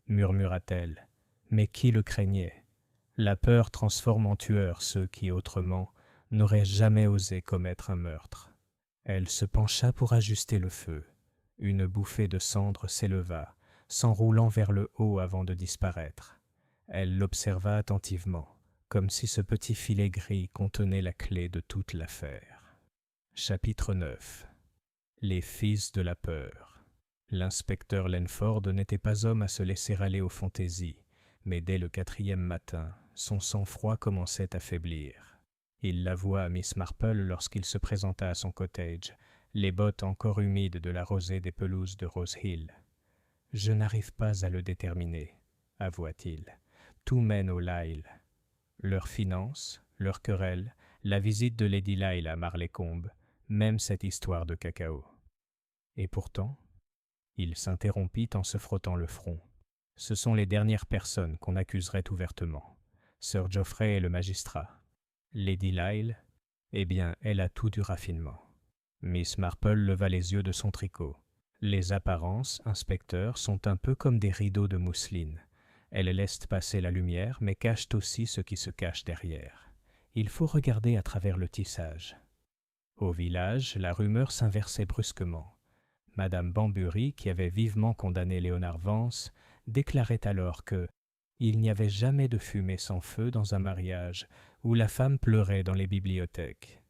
murmura-t-elle, « mais qui le craignait. La peur transforme en tueurs ceux qui, autrement, n'auraient jamais osé commettre un meurtre. » Elle se pencha pour ajuster le feu. Une bouffée de cendre s'éleva, s'enroulant vers le haut avant de disparaître. Elle l'observa attentivement, comme si ce petit filet gris contenait la clé de toute l'affaire. Chapitre 9. Les fils de la peur. L'inspecteur Lenford n'était pas homme à se laisser aller aux fantaisies, mais dès le 4e matin, son sang-froid commençait à faiblir. Il l'avoua à Miss Marple lorsqu'il se présenta à son cottage, les bottes encore humides de la rosée des pelouses de Rose Hill. « Je n'arrive pas à le déterminer, » avoua-t-il. « Tout mène aux Lyle. Leurs finances, leurs querelles, la visite de Lady Lyle à Marleycombe, même cette histoire de cacao. Et pourtant, il s'interrompit en se frottant le front. Ce sont les dernières personnes qu'on accuserait ouvertement. Sir Geoffrey et le magistrat. Lady Lyle, eh bien, elle a tout du raffinement. Miss Marple leva les yeux de son tricot. Les apparences, inspecteur, sont un peu comme des rideaux de mousseline. Elles laissent passer la lumière, mais cachent aussi ce qui se cache derrière. Il faut regarder à travers le tissage. Au village, la rumeur s'inversait brusquement. Madame Banbury, qui avait vivement condamné Léonard Vance, déclarait alors que il n'y avait jamais de fumée sans feu dans un mariage où la femme pleurait dans les bibliothèques.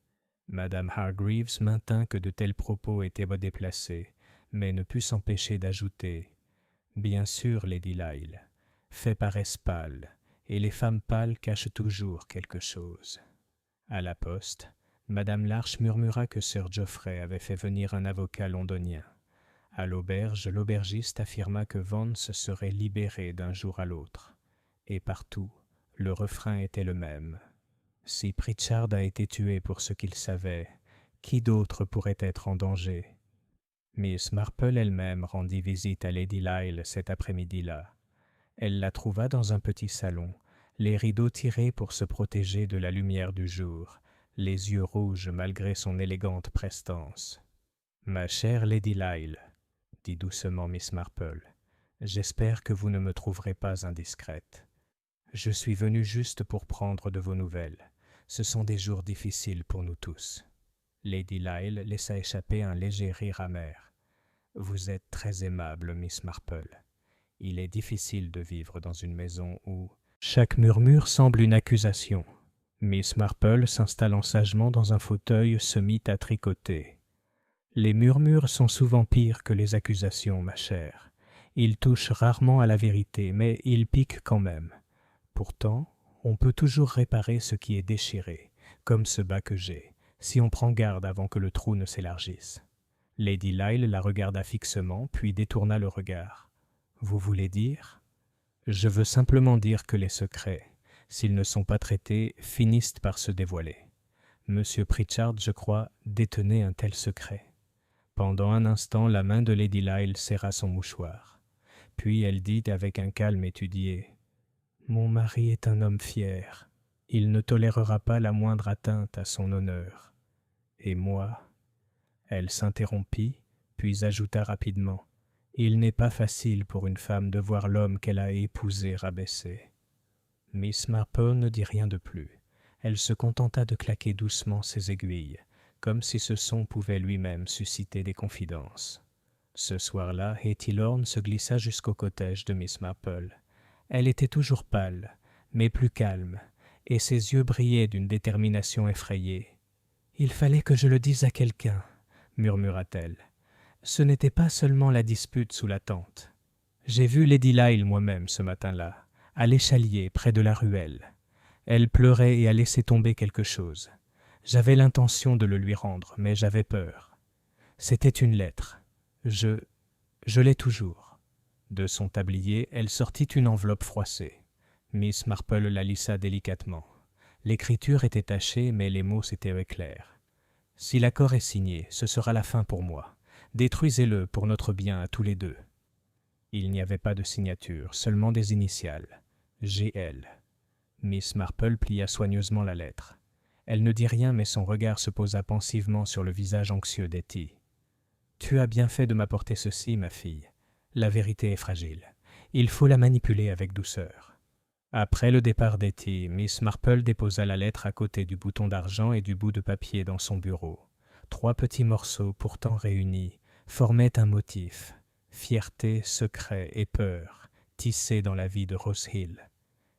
Madame Hargreaves maintint que de tels propos étaient déplacés, mais ne put s'empêcher d'ajouter « Bien sûr, Lady Lyle, fait paraissent pâles, et les femmes pâles cachent toujours quelque chose. » À la poste, Madame Larche murmura que Sir Geoffrey avait fait venir un avocat londonien. À l'auberge, l'aubergiste affirma que Vance serait libéré d'un jour à l'autre. Et partout, le refrain était le même. Si Pritchard a été tué pour ce qu'il savait, qui d'autre pourrait être en danger? Miss Marple elle-même rendit visite à Lady Lyle cet après-midi-là. Elle la trouva dans un petit salon, les rideaux tirés pour se protéger de la lumière du jour, les yeux rouges malgré son élégante prestance. « Ma chère Lady Lyle, » dit doucement Miss Marple, « j'espère que vous ne me trouverez pas indiscrète. Je suis venue juste pour prendre de vos nouvelles. Ce sont des jours difficiles pour nous tous. » Lady Lyle laissa échapper un léger rire amer. « Vous êtes très aimable, Miss Marple. Il est difficile de vivre dans une maison où chaque murmure semble une accusation. » Miss Marple, s'installant sagement dans un fauteuil, se mit à tricoter. « Les murmures sont souvent pires que les accusations, ma chère. Ils touchent rarement à la vérité, mais ils piquent quand même. Pourtant, on peut toujours réparer ce qui est déchiré, comme ce bas que j'ai, si on prend garde avant que le trou ne s'élargisse. Lady Lyle la regarda fixement, puis détourna le regard. « Vous voulez dire ?» ?»« Je veux simplement dire que les secrets, s'ils ne sont pas traités, finissent par se dévoiler. Monsieur Pritchard, je crois, détenait un tel secret. » Pendant un instant, la main de Lady Lyle serra son mouchoir. Puis elle dit avec un calme étudié : « Mon mari est un homme fier. Il ne tolérera pas la moindre atteinte à son honneur. Et moi ?» Elle s'interrompit, puis ajouta rapidement : « Il n'est pas facile pour une femme de voir l'homme qu'elle a épousé rabaissé. » Miss Marple ne dit rien de plus. Elle se contenta de claquer doucement ses aiguilles, comme si ce son pouvait lui-même susciter des confidences. Ce soir-là, Hetty Lorne se glissa jusqu'au cottage de Miss Marple. Elle était toujours pâle, mais plus calme, et ses yeux brillaient d'une détermination effrayée. « Il fallait que je le dise à quelqu'un, » murmura-t-elle. « Ce n'était pas seulement la dispute sous la tente. J'ai vu Lady Lyle moi-même ce matin-là, à l'échalier près de la ruelle. Elle pleurait et a laissé tomber quelque chose. J'avais l'intention de le lui rendre, mais j'avais peur. C'était une lettre. Je l'ai toujours. » De son tablier, elle sortit une enveloppe froissée. Miss Marple la lissa délicatement. L'écriture était tachée, mais les mots s'étaient clairs. « Si l'accord est signé, ce sera la fin pour moi. Détruisez-le pour notre bien à tous les deux. » Il n'y avait pas de signature, seulement des initiales. G.L. Miss Marple plia soigneusement la lettre. Elle ne dit rien, mais son regard se posa pensivement sur le visage anxieux d'Hetty. « Tu as bien fait de m'apporter ceci, ma fille. La vérité est fragile. Il faut la manipuler avec douceur. » Après le départ d'Hetty, Miss Marple déposa la lettre à côté du bouton d'argent et du bout de papier dans son bureau. 3 petits morceaux, pourtant réunis, formaient un motif. Fierté, secret et peur, tissés dans la vie de Rose Hill.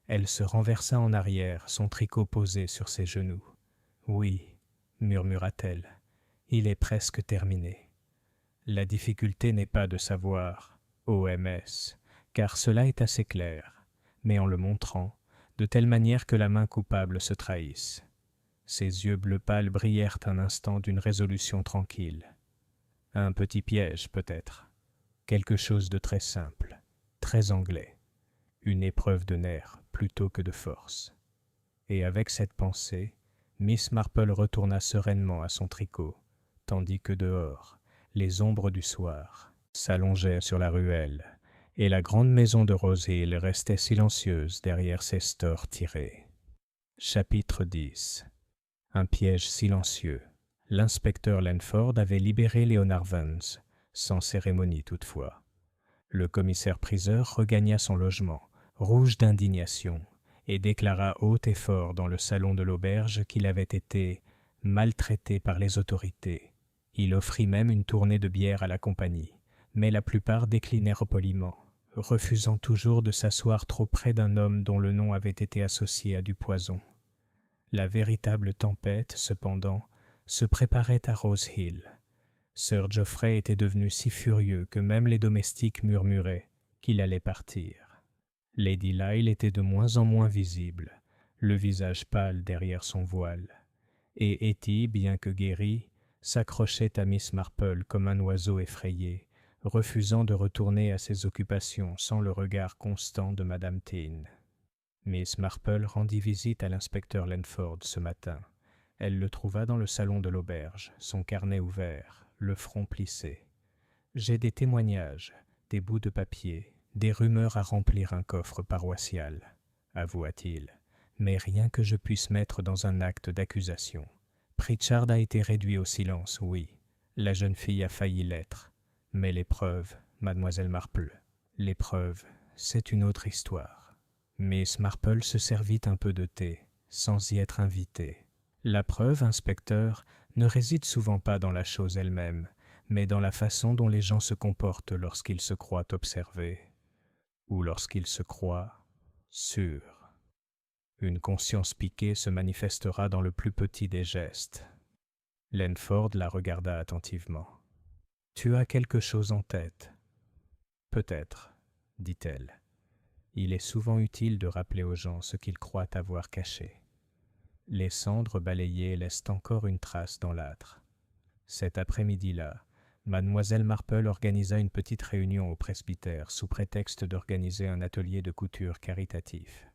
Elle se renversa en arrière, son tricot posé sur ses genoux. « Oui, » murmura-t-elle, « il est presque terminé. La difficulté n'est pas de savoir OMS, car cela est assez clair, mais en le montrant, de telle manière que la main coupable se trahisse. » Ses yeux bleu pâle brillèrent un instant d'une résolution tranquille. Un petit piège, peut-être. Quelque chose de très simple, très anglais. Une épreuve de nerfs plutôt que de force. Et avec cette pensée, Miss Marple retourna sereinement à son tricot, tandis que dehors, les ombres du soir s'allongeaient sur la ruelle, et la grande maison de Rose Hill restait silencieuse derrière ses stores tirés. Chapitre 10. Un piège silencieux. L'inspecteur Lanford avait libéré Leonard Vance, sans cérémonie toutefois. Le commissaire-priseur regagna son logement, rouge d'indignation, et déclara haut et fort dans le salon de l'auberge qu'il avait été maltraité par les autorités. Il offrit même une tournée de bière à la compagnie, mais la plupart déclinèrent poliment, refusant toujours de s'asseoir trop près d'un homme dont le nom avait été associé à du poison. La véritable tempête, cependant, se préparait à Rose Hill. Sir Geoffrey était devenu si furieux que même les domestiques murmuraient qu'il allait partir. Lady Lyle était de moins en moins visible, le visage pâle derrière son voile, et Hetty, bien que guérie, s'accrochait à Miss Marple comme un oiseau effrayé, refusant de retourner à ses occupations sans le regard constant de Madame Thynne. Miss Marple rendit visite à l'inspecteur Lanford ce matin. Elle le trouva dans le salon de l'auberge, son carnet ouvert, le front plissé. « J'ai des témoignages, des bouts de papier, des rumeurs à remplir un coffre paroissial, » avoua-t-il, « mais rien que je puisse mettre dans un acte d'accusation. Pritchard a été réduit au silence, oui. La jeune fille a failli l'être. Mais les preuves, mademoiselle Marple, les preuves, c'est une autre histoire. » Miss Marple se servit un peu de thé, sans y être invitée. La preuve, inspecteur, ne réside souvent pas dans la chose elle-même, mais dans la façon dont les gens se comportent lorsqu'ils se croient observés, ou lorsqu'ils se croient sûrs. Une conscience piquée se manifestera dans le plus petit des gestes. Lanford la regarda attentivement. « Tu as quelque chose en tête ? » « Peut-être, dit-elle. » Il est souvent utile de rappeler aux gens ce qu'ils croient avoir caché. Les cendres balayées laissent encore une trace dans l'âtre. Cet après-midi-là, Mademoiselle Marple organisa une petite réunion au presbytère sous prétexte d'organiser un atelier de couture caritatif.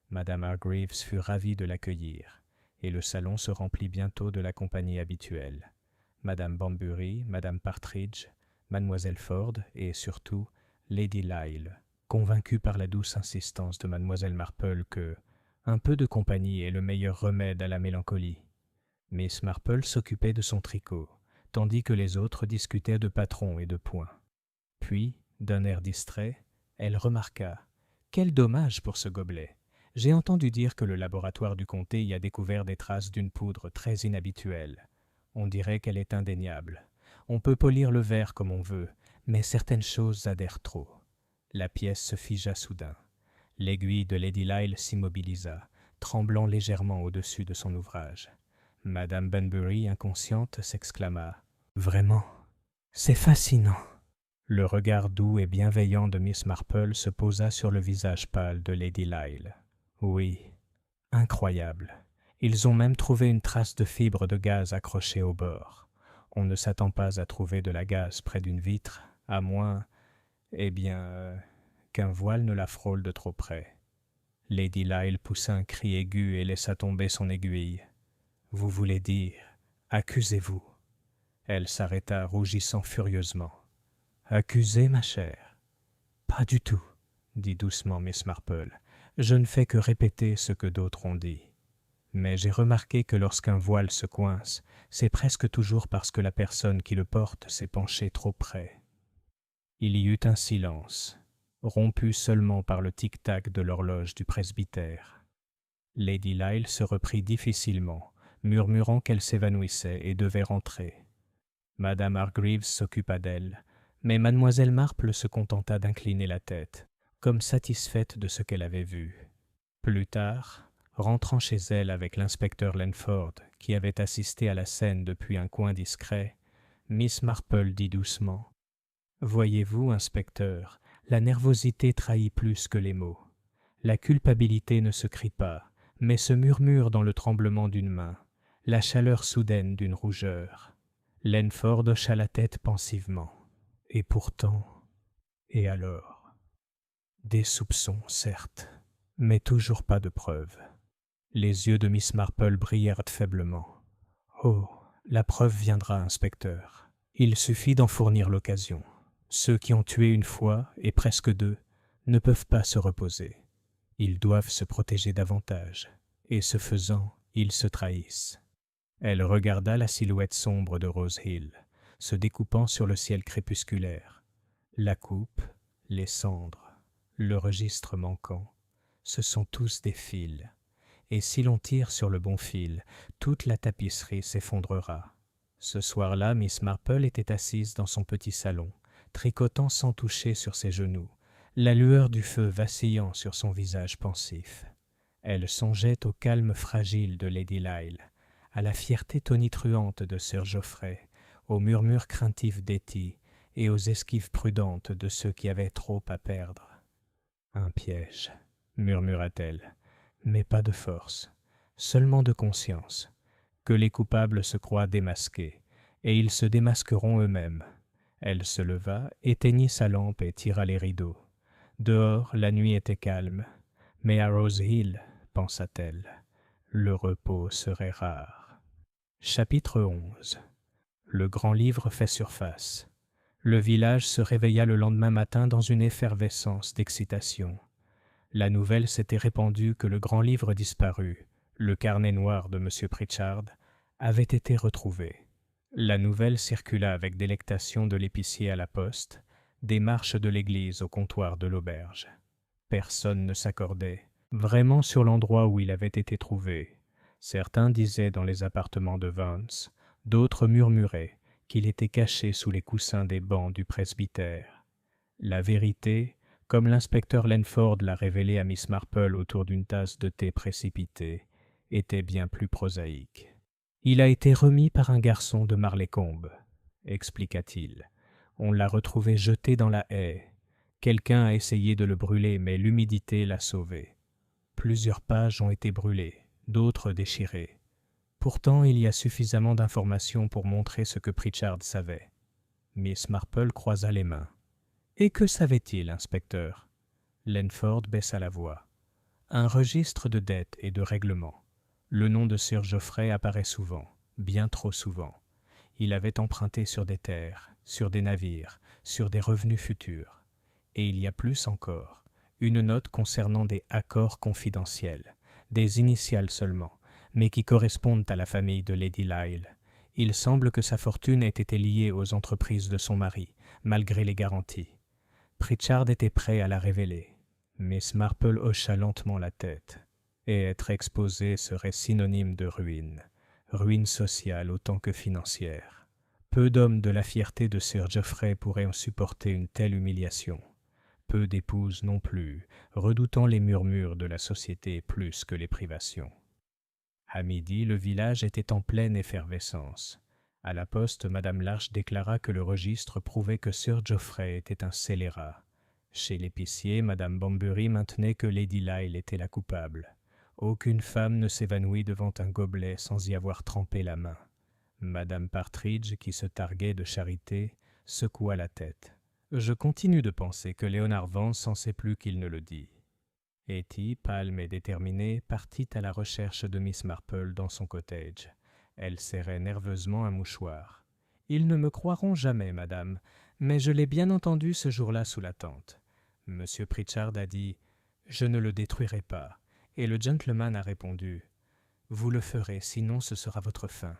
Madame Hargreaves fut ravie de l'accueillir, et le salon se remplit bientôt de la compagnie habituelle. Madame Banbury, Madame Partridge, Mademoiselle Ford et surtout Lady Lyle, convaincue par la douce insistance de Mademoiselle Marple que un peu de compagnie est le meilleur remède à la mélancolie. Miss Marple s'occupait de son tricot, tandis que les autres discutaient de patrons et de points. Puis, d'un air distrait, elle remarqua « Quel dommage pour ce gobelet! J'ai entendu dire que le laboratoire du comté y a découvert des traces d'une poudre très inhabituelle. On dirait qu'elle est indéniable. On peut polir le verre comme on veut, mais certaines choses adhèrent trop. » La pièce se figea soudain. L'aiguille de Lady Lyle s'immobilisa, tremblant légèrement au-dessus de son ouvrage. Madame Banbury, inconsciente, s'exclama « Vraiment, c'est fascinant !» Le regard doux et bienveillant de Miss Marple se posa sur le visage pâle de Lady Lyle. « Oui, incroyable. Ils ont même trouvé une trace de fibre de gaz accrochée au bord. On ne s'attend pas à trouver de la gaze près d'une vitre, à moins, qu'un voile ne la frôle de trop près. » Lady Lyle poussa un cri aigu et laissa tomber son aiguille. « Vous voulez dire, accusez-vous ?» Elle s'arrêta, rougissant furieusement. « Accuser, ma chère ? » ?»« Pas du tout, » dit doucement Miss Marple. « Je ne fais que répéter ce que d'autres ont dit. Mais j'ai remarqué que lorsqu'un voile se coince, c'est presque toujours parce que la personne qui le porte s'est penchée trop près. » Il y eut un silence, rompu seulement par le tic-tac de l'horloge du presbytère. Lady Lyle se reprit difficilement, murmurant qu'elle s'évanouissait et devait rentrer. Madame Hargreaves s'occupa d'elle, mais Mademoiselle Marple se contenta d'incliner la tête, comme satisfaite de ce qu'elle avait vu. Plus tard, rentrant chez elle avec l'inspecteur Lenford, qui avait assisté à la scène depuis un coin discret, Miss Marple dit doucement « Voyez-vous, inspecteur, la nervosité trahit plus que les mots. La culpabilité ne se crie pas, mais se murmure dans le tremblement d'une main, la chaleur soudaine d'une rougeur. » Lenford hocha la tête pensivement. « Et pourtant, et alors ? Des soupçons, certes, mais toujours pas de preuves. » Les yeux de Miss Marple brillèrent faiblement. « Oh, la preuve viendra, inspecteur. Il suffit d'en fournir l'occasion. Ceux qui ont tué une fois, et presque deux, ne peuvent pas se reposer. Ils doivent se protéger davantage, et ce faisant, ils se trahissent. » Elle regarda la silhouette sombre de Rose Hill, se découpant sur le ciel crépusculaire. La coupe, les cendres, le registre manquant, ce sont tous des fils. Et si l'on tire sur le bon fil, toute la tapisserie s'effondrera. Ce soir-là, Miss Marple était assise dans son petit salon, tricotant sans toucher sur ses genoux, la lueur du feu vacillant sur son visage pensif. Elle songeait au calme fragile de Lady Lyle, à la fierté tonitruante de Sir Geoffrey, aux murmures craintifs d'Hetty et aux esquives prudentes de ceux qui avaient trop à perdre. « Un piège, » murmura-t-elle, « mais pas de force, seulement de conscience, que les coupables se croient démasqués, et ils se démasqueront eux-mêmes. » Elle se leva, éteignit sa lampe et tira les rideaux. Dehors, la nuit était calme, mais à Rose Hill, pensa-t-elle, le repos serait rare. Chapitre 11. Le grand livre fait surface. Le village se réveilla le lendemain matin dans une effervescence d'excitation. La nouvelle s'était répandue que le grand livre disparu, le carnet noir de M. Pritchard, avait été retrouvé. La nouvelle circula avec délectation de l'épicier à la poste, des marches de l'église au comptoir de l'auberge. Personne ne s'accordait vraiment sur l'endroit où il avait été trouvé. Certains disaient dans les appartements de Vance, d'autres murmuraient qu'il était caché sous les coussins des bancs du presbytère. La vérité, comme l'inspecteur Lenford l'a révélé à Miss Marple autour d'une tasse de thé précipitée, était bien plus prosaïque. « Il a été remis par un garçon de Marleycombe, expliqua-t-il. On l'a retrouvé jeté dans la haie. Quelqu'un a essayé de le brûler, mais l'humidité l'a sauvé. Plusieurs pages ont été brûlées, d'autres déchirées. Pourtant, il y a suffisamment d'informations pour montrer ce que Pritchard savait. Miss Marple croisa les mains. « Et que savait-il, inspecteur » Langford baissa la voix. « Un registre de dettes et de règlements. Le nom de Sir Geoffrey apparaît souvent, bien trop souvent. Il avait emprunté sur des terres, sur des navires, sur des revenus futurs. Et il y a plus encore, une note concernant des accords confidentiels, des initiales seulement, mais qui correspondent à la famille de Lady Lyle. Il semble que sa fortune ait été liée aux entreprises de son mari, malgré les garanties. Pritchard était prêt à la révéler. Miss Marple hocha lentement la tête. Et être exposée serait synonyme de ruine. Ruine sociale autant que financière. Peu d'hommes de la fierté de Sir Geoffrey pourraient en supporter une telle humiliation. Peu d'épouses non plus, redoutant les murmures de la société plus que les privations. À midi, le village était en pleine effervescence. À la poste, Madame Larche déclara que le registre prouvait que Sir Geoffrey était un scélérat. Chez l'épicier, Madame Bambury maintenait que Lady Lyle était la coupable. Aucune femme ne s'évanouit devant un gobelet sans y avoir trempé la main. Madame Partridge, qui se targuait de charité, secoua la tête. Je continue de penser que Léonard Vance en sait plus qu'il ne le dit. Hetty, pâle et déterminée, partit à la recherche de Miss Marple dans son cottage. Elle serrait nerveusement un mouchoir. « Ils ne me croiront jamais, madame, mais je l'ai bien entendu ce jour-là sous la tente. Monsieur Pritchard a dit « Je ne le détruirai pas », et le gentleman a répondu « Vous le ferez, sinon ce sera votre fin. »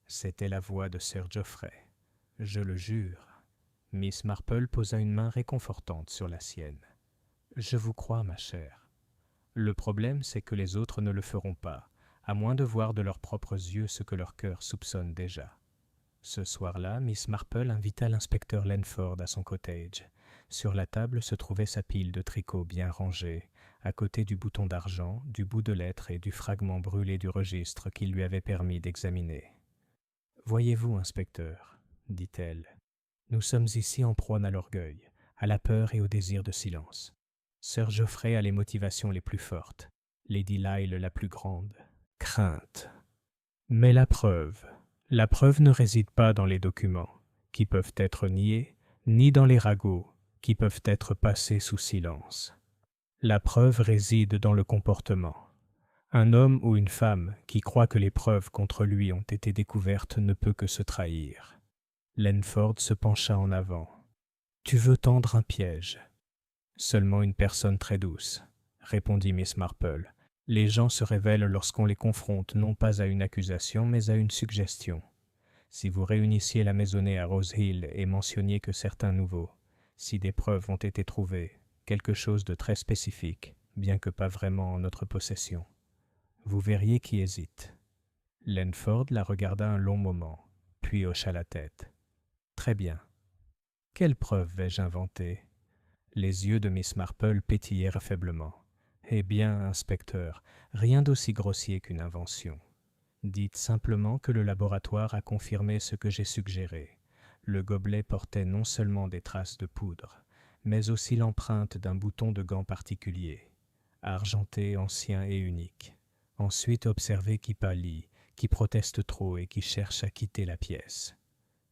C'était la voix de Sir Geoffrey. « Je le jure. » Miss Marple posa une main réconfortante sur la sienne. « Je vous crois, ma chère. Le problème, c'est que les autres ne le feront pas, à moins de voir de leurs propres yeux ce que leur cœur soupçonne déjà. » Ce soir-là, Miss Marple invita l'inspecteur Langford à son cottage. Sur la table se trouvait sa pile de tricots bien rangée, à côté du bouton d'argent, du bout de lettre et du fragment brûlé du registre qu'il lui avait permis d'examiner. « Voyez-vous, inspecteur, dit-elle, nous sommes ici en proie à l'orgueil, à la peur et au désir de silence. Sir Geoffrey a les motivations les plus fortes, Lady Lyle la plus grande, crainte. Mais la preuve ne réside pas dans les documents, qui peuvent être niés, ni dans les ragots, qui peuvent être passés sous silence. La preuve réside dans le comportement. Un homme ou une femme qui croit que les preuves contre lui ont été découvertes ne peut que se trahir. » Langford se pencha en avant. « Tu veux tendre un piège. »« Seulement une personne très douce, » répondit Miss Marple. « Les gens se révèlent lorsqu'on les confronte non pas à une accusation, mais à une suggestion. Si vous réunissiez la maisonnée à Rose Hill et mentionniez que certains nouveaux, si des preuves ont été trouvées, quelque chose de très spécifique, bien que pas vraiment en notre possession, vous verriez qui hésite. » Langford la regarda un long moment, puis hocha la tête. « Très bien. Quelle preuve vais-je inventer ?» Les yeux de Miss Marple pétillèrent faiblement. « Eh bien, inspecteur, rien d'aussi grossier qu'une invention. Dites simplement que le laboratoire a confirmé ce que j'ai suggéré. Le gobelet portait non seulement des traces de poudre, mais aussi l'empreinte d'un bouton de gant particulier, argenté, ancien et unique. Ensuite, observez qui pâlit, qui proteste trop et qui cherche à quitter la pièce. »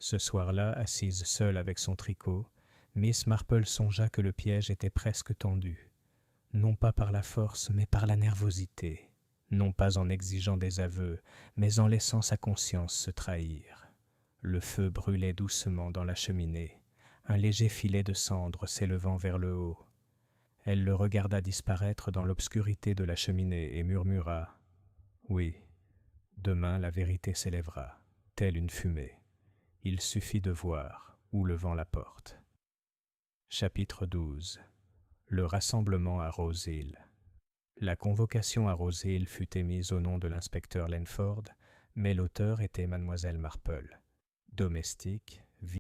Ce soir-là, assise seule avec son tricot, Miss Marple songea que le piège était presque tendu, non pas par la force, mais par la nervosité, non pas en exigeant des aveux, mais en laissant sa conscience se trahir. Le feu brûlait doucement dans la cheminée, un léger filet de cendre s'élevant vers le haut. Elle le regarda disparaître dans l'obscurité de la cheminée et murmura « Oui, demain la vérité s'élèvera, telle une fumée. Il suffit de voir où le vent la porte. » Chapitre 12. Le rassemblement à Rose Hill. La convocation à Rose Hill fut émise au nom de l'inspecteur Langford, mais l'auteur était mademoiselle Marple. Domestique,